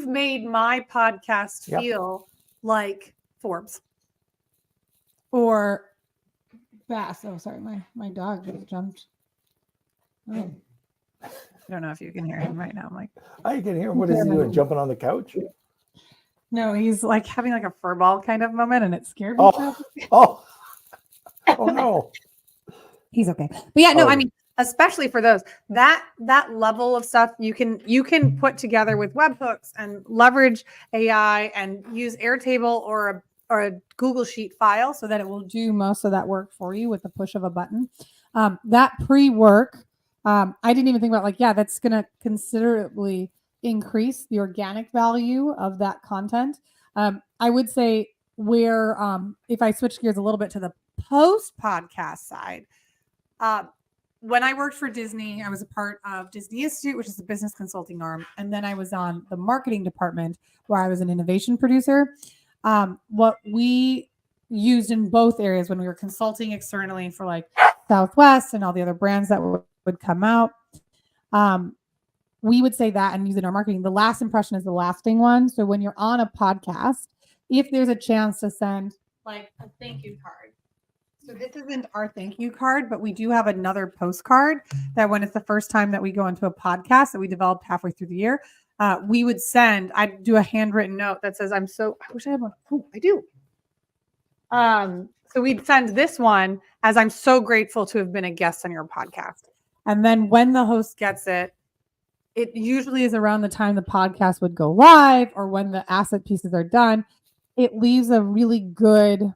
made my podcast feel like Forbes or Bass. Oh, sorry, my dog just jumped. Oh. I don't know if you can hear him right now. I'm like, I can hear him. What is he doing? Jumping on the couch? No, he's like having like a fur ball kind of moment, and it scared me. Oh no. He's okay. But yeah, no, I mean, especially for those, that level of stuff you can put together with webhooks and leverage AI and use Airtable or a Google Sheet file so that it will do most of that work for you with the push of a button. That pre-work, I didn't even think about that's going to considerably increase the organic value of that content. I would say where, if I switch gears a little bit to the post podcast side, when I worked for Disney, I was a part of Disney Institute, which is a business consulting arm. And then I was on the marketing department where I was an innovation producer. What we used in both areas when we were consulting externally for like Southwest and all the other brands that would come out, we would say that and use it in our marketing. The last impression is the lasting one. So when you're on a podcast, if there's a chance to send like a thank you card. So this isn't our thank you card, but we do have another postcard that when it's the first time that we go into a podcast that we developed halfway through the year, we would send, I'd do a handwritten note that says, I wish I had one. Oh, I do. So we'd send this one as, I'm so grateful to have been a guest on your podcast. And then when the host gets it, it usually is around the time the podcast would go live or when the asset pieces are done. It leaves a really good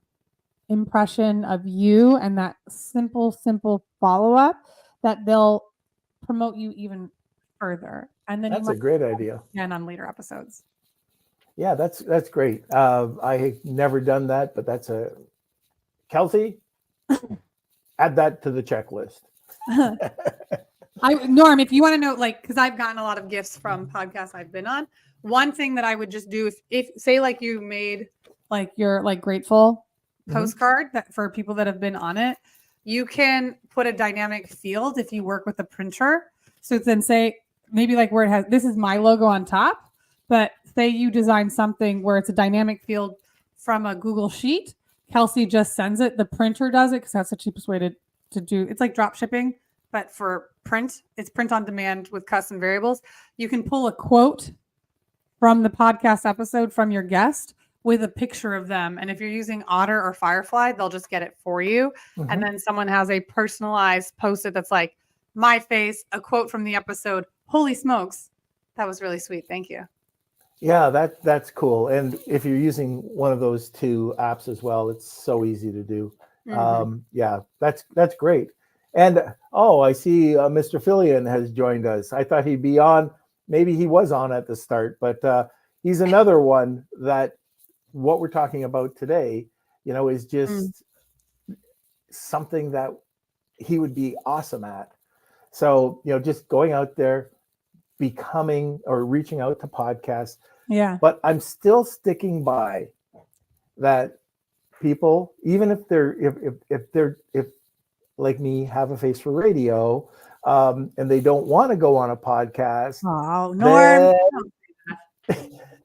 impression of you and that simple follow-up that they'll promote you even further. And then that's a great idea. And on later episodes. Yeah, that's great. I never done that, but that's Kelsey, add that to the checklist. Norm, if you want to know, because I've gotten a lot of gifts from podcasts I've been on. One thing that I would just do if say like you made like your like grateful postcard that for people that have been on it, you can put a dynamic field if you work with a printer. So then say maybe like where it has, this is my logo on top, but say you design something where it's a dynamic field from a Google Sheet. Kelsey just sends it. The printer does it because that's the cheapest way to do. It's like drop shipping, but for print, it's print on demand with custom variables. You can pull a quote from the podcast episode from your guest with a picture of them. And if you're using Otter or Firefly, they'll just get it for you. And then someone has a personalized post-it that's like, my face, a quote from the episode. Holy smokes. That was really sweet. Thank you. Yeah, that's cool. And if you're using one of those two apps as well, it's so easy to do. Yeah, that's great. And I see Mr. Fillion has joined us. I thought he'd be on maybe he was on at the start, but he's another one that what we're talking about today, is just something that he would be awesome at. So, just going out there, becoming or reaching out to podcasts. Yeah. But I'm still sticking by that people, even if they're like me, have a face for radio, and they don't want to go on a podcast, Oh, Norm.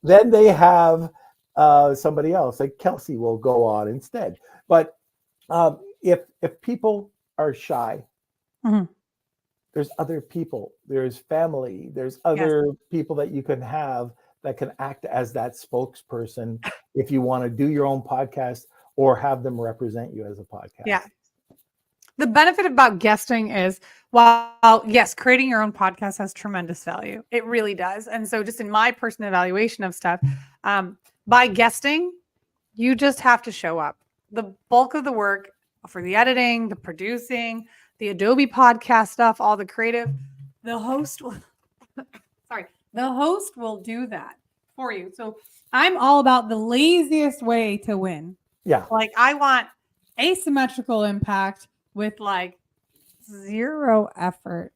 then they have somebody else, like Kelsey will go on instead. But if people are shy, there's other people, there's family, there's other people that you can have that can act as that spokesperson if you want to do your own podcast or have them represent you as a podcast. Yeah. The benefit about guesting is, while yes, creating your own podcast has tremendous value. It really does. And so just in my personal evaluation of stuff, by guesting, you just have to show up. The bulk of the work for the editing, the producing, the Adobe podcast stuff, all the creative, the host will do that for you. So I'm all about the laziest way to win. Yeah. Like I want asymmetrical impact with like zero effort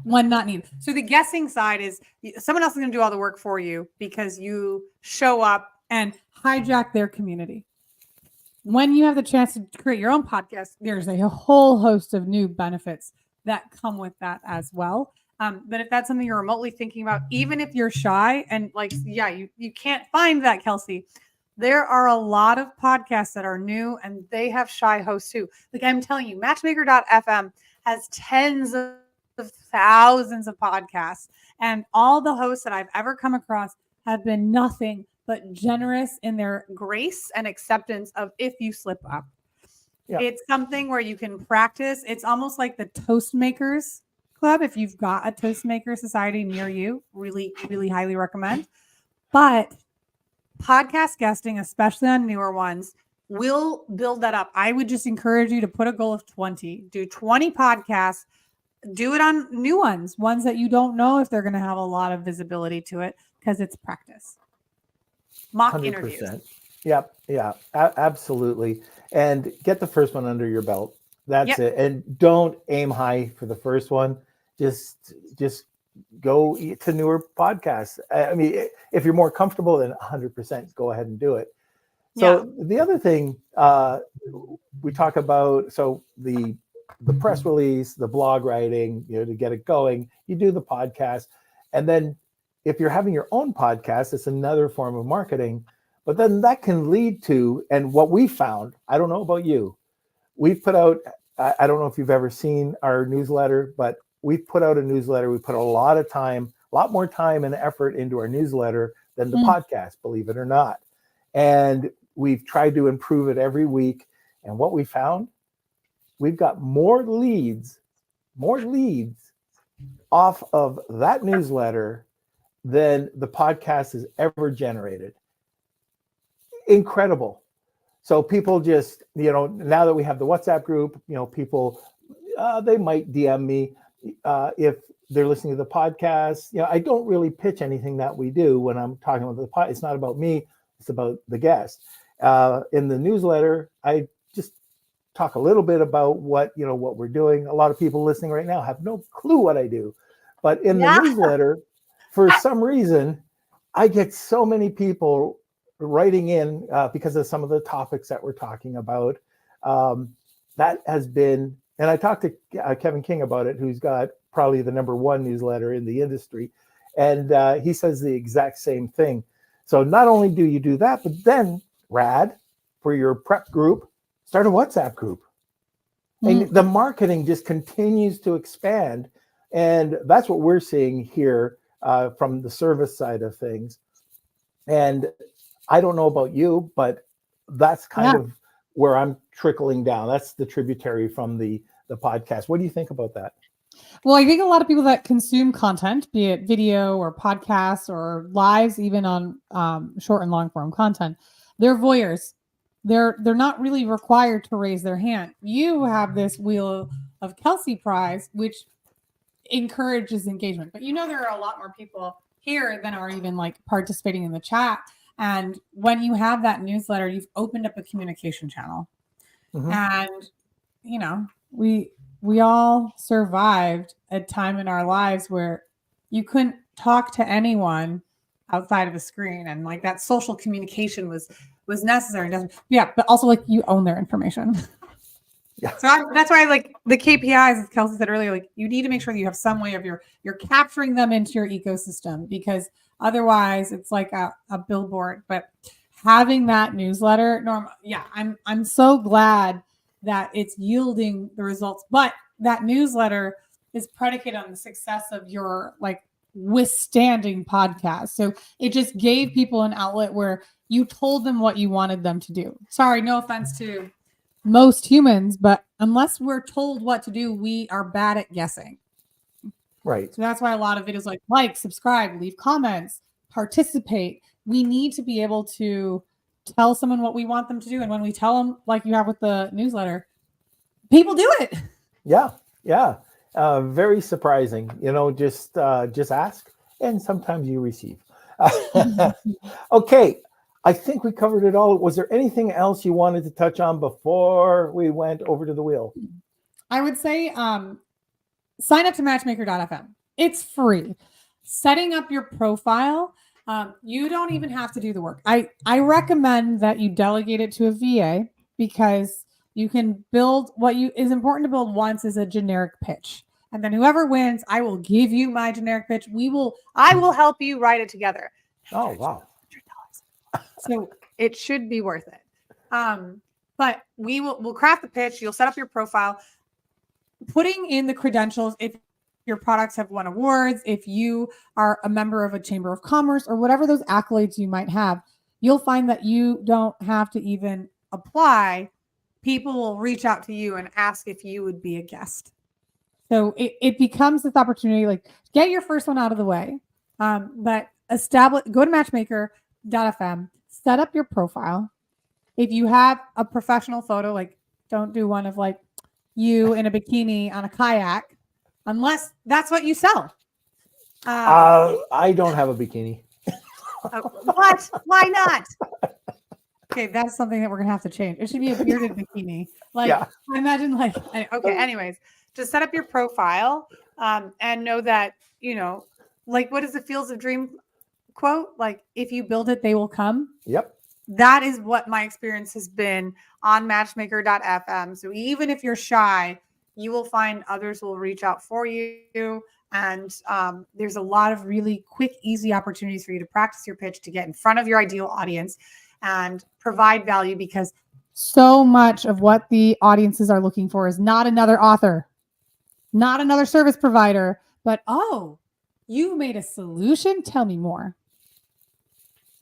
when not needed. So the guessing side is someone else is going to do all the work for you because you show up and hijack their community. When you have the chance to create your own podcast, there's a whole host of new benefits that come with that as well. But if that's something you're remotely thinking about, even if you're shy and like, you can't find that, Kelsey. There are a lot of podcasts that are new and they have shy hosts too. Like I'm telling you, Matchmaker.fm has tens of thousands of podcasts, and all the hosts that I've ever come across have been nothing but generous in their grace and acceptance of if you slip up. Yeah. It's something where you can practice. It's almost like the Toastmakers Club. If you've got a Toastmaker society near you, really, really highly recommend. But podcast guesting, especially on newer ones, will build that up. I would just encourage you to put a goal of 20. Do 20 podcasts. Do it on new ones that you don't know if they're going to have a lot of visibility to it, because it's practice. Mock 100%. Interviews. Yep. Yeah, absolutely. And get the first one under your belt. That's it. And don't aim high for the first one. Just go to newer podcasts. I mean, if you're more comfortable, then 100% go ahead and do it. So the other thing we talk about, so the press release, the blog writing, to get it going, you do the podcast. And then if you're having your own podcast, it's another form of marketing. But then that can lead to, and what we found, I don't know about you, we've put out, I don't know if you've ever seen our newsletter, but we've put out a newsletter. We put a lot more time and effort into our newsletter than the podcast, believe it or not. And we've tried to improve it every week. And what we found, we've got more leads off of that newsletter than the podcast has ever generated. Incredible. So people just, now that we have the WhatsApp group, people, they might DM me if they're listening to the podcast. I don't really pitch anything that we do when I'm talking about the podcast. It's not about me. It's about the guest. In the newsletter, I just talk a little bit about what we're doing. A lot of people listening right now have no clue what I do. But in the newsletter, for some reason, I get so many people writing in because of some of the topics that we're talking about. That has been, and I talked to Kevin King about it, who's got probably the #1 newsletter in the industry. And he says the exact same thing. So not only do you do that, but then, Rad, for your prep group, start a WhatsApp group. And the marketing just continues to expand. And that's what we're seeing here from the service side of things. And I don't know about you, but that's kind of where I'm trickling down. That's the tributary from the podcast. What do you think about that? Well, I think a lot of people that consume content, be it video or podcasts or lives, even on short and long form content, they're voyeurs. They're not really required to raise their hand. You have this Wheel of Kelsey prize, which encourages engagement. But there are a lot more people here than are even like participating in the chat. And when you have that newsletter, you've opened up a communication channel. And we all survived a time in our lives where you couldn't talk to anyone outside of a screen, and like that social communication was necessary. But also like you own their information. Yeah. So that's why like the KPIs, as Kelsey said earlier, like you need to make sure that you have some way of you're capturing them into your ecosystem, because otherwise it's like a billboard. But having that newsletter, Norm, I'm so glad that it's yielding the results. But that newsletter is predicated on the success of your like withstanding podcast. So it just gave people an outlet where you told them what you wanted them to do. Sorry, no offense to most humans, but unless we're told what to do, we are bad at guessing. Right. So that's why a lot of videos like, subscribe, leave comments, participate. We need to be able to tell someone what we want them to do. And when we tell them, like you have with the newsletter, people do it. Yeah. Yeah. Very surprising. Just ask, and sometimes you receive. Okay. I think we covered it all. Was there anything else you wanted to touch on before we went over to the wheel? I would say sign up to matchmaker.fm. It's free. Setting up your profile, you don't even have to do the work. I recommend that you delegate it to a VA, because you can build what is important to build once is a generic pitch. And then whoever wins, I will give you my generic pitch. I will help you write it together. Oh, wow. So it should be worth it. But we'll craft the pitch. You'll set up your profile, putting in the credentials. If your products have won awards, if you are a member of a chamber of commerce, or whatever those accolades you might have, you'll find that you don't have to even apply. People will reach out to you and ask if you would be a guest. So it becomes this opportunity, like get your first one out of the way. But go to matchmaker.fm, set up your profile. If you have a professional photo, like don't do one of like you in a bikini on a kayak, unless that's what you sell. I don't have a bikini. What? Why not? Okay, that's something that we're gonna have to change. It should be a bearded bikini. I imagine okay. Anyways, just set up your profile and know that what is the Fields of Dream quote? Like, if you build it, they will come. Yep. That is what my experience has been on matchmaker.fm. So even if you're shy, you will find others will reach out for you. And there's a lot of really quick, easy opportunities for you to practice your pitch, to get in front of your ideal audience and provide value, because so much of what the audiences are looking for is not another author, not another service provider, but, oh, you made a solution? Tell me more.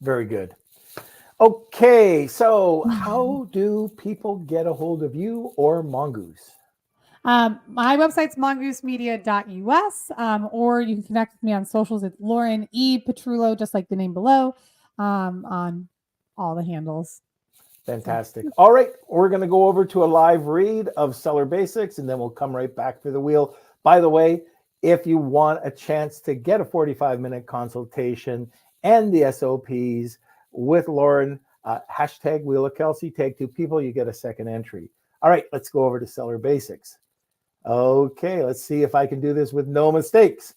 Very good. Okay, so how do people get a hold of you or Mongoose? My website's mongoosemedia.us, or you can connect with me on socials. It's Lauren E. Petrullo, just like the name below, on all the handles. Fantastic. All right, we're going to go over to a live read of Seller Basics, and then we'll come right back for the wheel. By the way, if you want a chance to get a 45-minute consultation and the SOPs with Lauren, hashtag Wheel of Kelsey, tag 2 people, you get a second entry. All right, let's go over to Seller Basics. Okay, let's see if I can do this with no mistakes.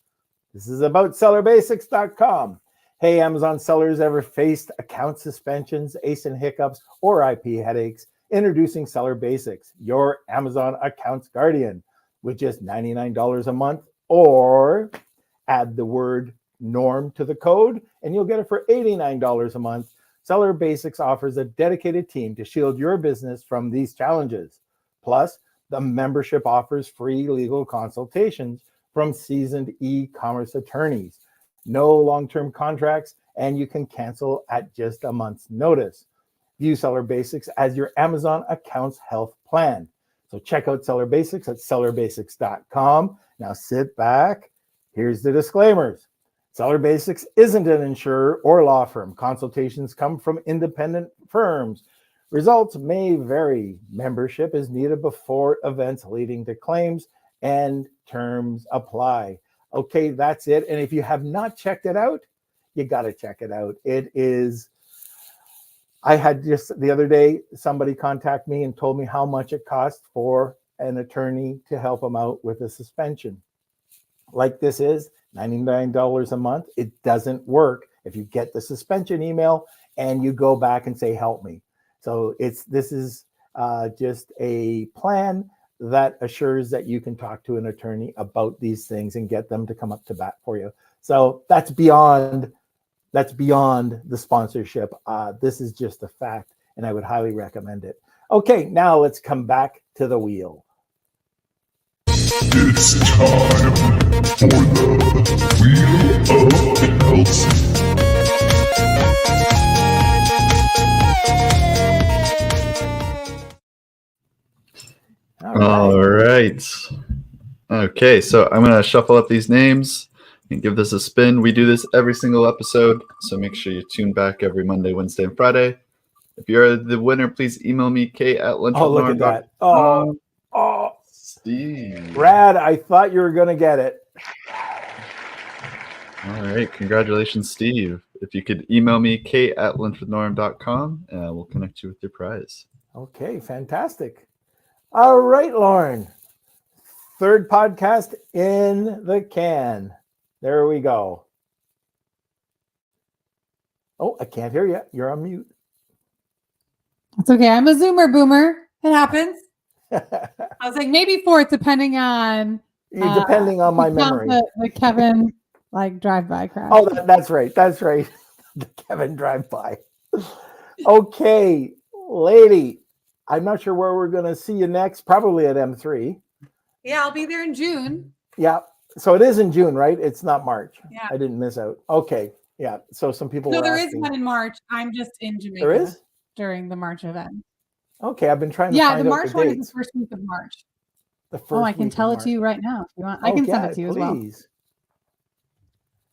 This is about sellerbasics.com. Hey, Amazon sellers, ever faced account suspensions, ASIN hiccups, or IP headaches? Introducing Seller Basics, your Amazon accounts guardian, with just $99 a month, or add the word NORM to the code, and you'll get it for $89 a month. Seller Basics offers a dedicated team to shield your business from these challenges. Plus, the membership offers free legal consultations from seasoned e-commerce attorneys. No long-term contracts, and you can cancel at just a month's notice. View Seller Basics as your Amazon accounts health plan. So check out Seller Basics at sellerbasics.com. Now sit back. Here's the disclaimers. Seller Basics isn't an insurer or law firm. Consultations come from independent firms. Results may vary. Membership is needed before events leading to claims, and terms apply. Okay, that's it. And if you have not checked it out, you got to check it out. It is, I had just the other day, somebody contact me and told me how much it costs for an attorney to help them out with a suspension. Like this is $99 a month. It doesn't work if you get the suspension email and you go back and say, help me. So this is just a plan that assures that you can talk to an attorney about these things and get them to come up to bat for you. So that's beyond the sponsorship. This is just a fact, and I would highly recommend it. Okay, now let's come back to the wheel. It's time for the Wheel of Elsie. All right. Okay, so I'm going to shuffle up these names and give this a spin. We do this every single episode, so make sure you tune back every Monday, Wednesday, and Friday. If you're the winner, please email me, Kate@lunchwithnorm.com. Oh, look at that. Oh, Steve. Brad, I thought you were going to get it. All right, congratulations, Steve. If you could email me, Kate@lunchwithnorm.com, we'll connect you with your prize. Okay, fantastic. All right, Lauren. Third podcast in the can. There we go. Oh, I can't hear you. You're on mute. It's okay. I'm a Zoomer boomer. It happens. I was like, maybe fourth, depending on Depending on my memory. The Kevin drive-by crash. Oh, that's right. That's right. The Kevin drive-by. Okay, lady. I'm not sure where we're going to see you next. Probably at M3. Yeah, I'll be there in June. Yeah. So it is in June, right? It's not March. Yeah. I didn't miss out. Okay. Yeah. So some people. No, were there asking. is one in March. I'm just in Jamaica. There is? During the March event. Okay. I've been trying to find find the out March the one is dates. the first week of March. The first I can week tell of it to you right now if you want. Oh, I can send it to you as well. please.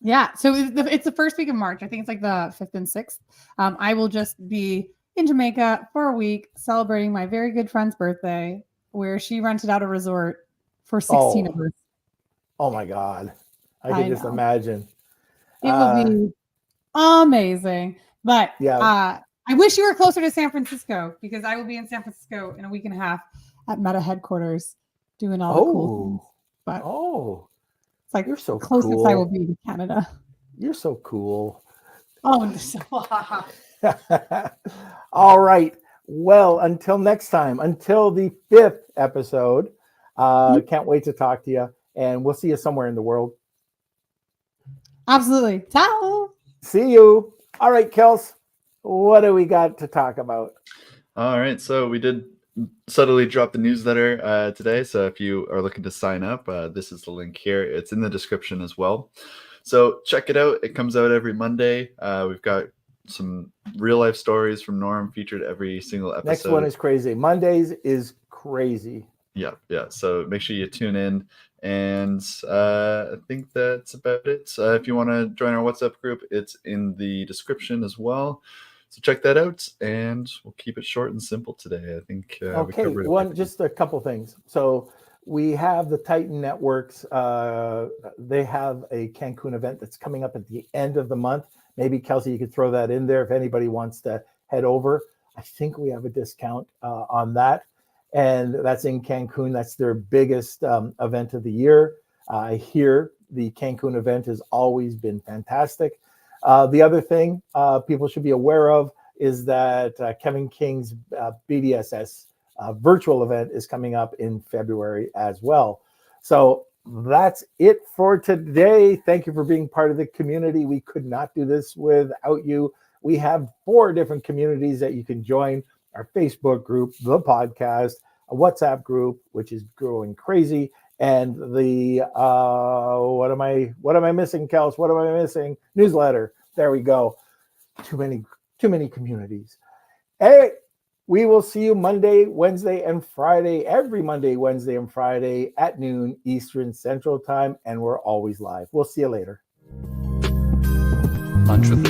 Yeah. So it's the first week of March. I think it's like the 5th and 6th. I will just be in Jamaica for a week celebrating my very good friend's birthday, where she rented out a resort for 16 of us. Oh my God. I can just imagine. It will be amazing. But yeah. I wish you were closer to San Francisco, because I will be in San Francisco in a week and a half at Meta headquarters doing all the cool things. But it's like you're so closest cool. I will be to Canada. You're so cool. Oh, all right. Well, until next time, until the 5th episode, can't wait to talk to you, and we'll see you somewhere in the world. Absolutely. Ciao. See you. All right, Kels, what do we got to talk about? All right. So we did subtly drop the newsletter today. So if you are looking to sign up, this is the link here. It's in the description as well. So check it out. It comes out every Monday. We've got some real life stories from Norm featured every single episode. Next one is crazy. Mondays is crazy. Yeah. So make sure you tune in. And I think that's about it. If you want to join our WhatsApp group, it's in the description as well. So check that out, and we'll keep it short and simple today. I think. Okay, just a couple things. So we have the Titan Networks. They have a Cancun event that's coming up at the end of the month. Maybe Kelsey, you could throw that in there if anybody wants to head over. I think we have a discount on that. And that's in Cancun. That's their biggest event of the year. I hear the Cancun event has always been fantastic. The other thing people should be aware of is that Kevin King's BDSS virtual event is coming up in February as well. So that's it for today. Thank you for being part of the community. We could not do this without you. We have 4 different communities that you can join. Our Facebook group, the podcast, a WhatsApp group, which is growing crazy, and the what am I missing, Kels? What am I missing? Newsletter. There we go. Too many communities. Hey, we will see you Monday, Wednesday, and Friday. Every Monday, Wednesday, and Friday at noon Eastern Central Time, and we're always live. We'll see you later. Lunch with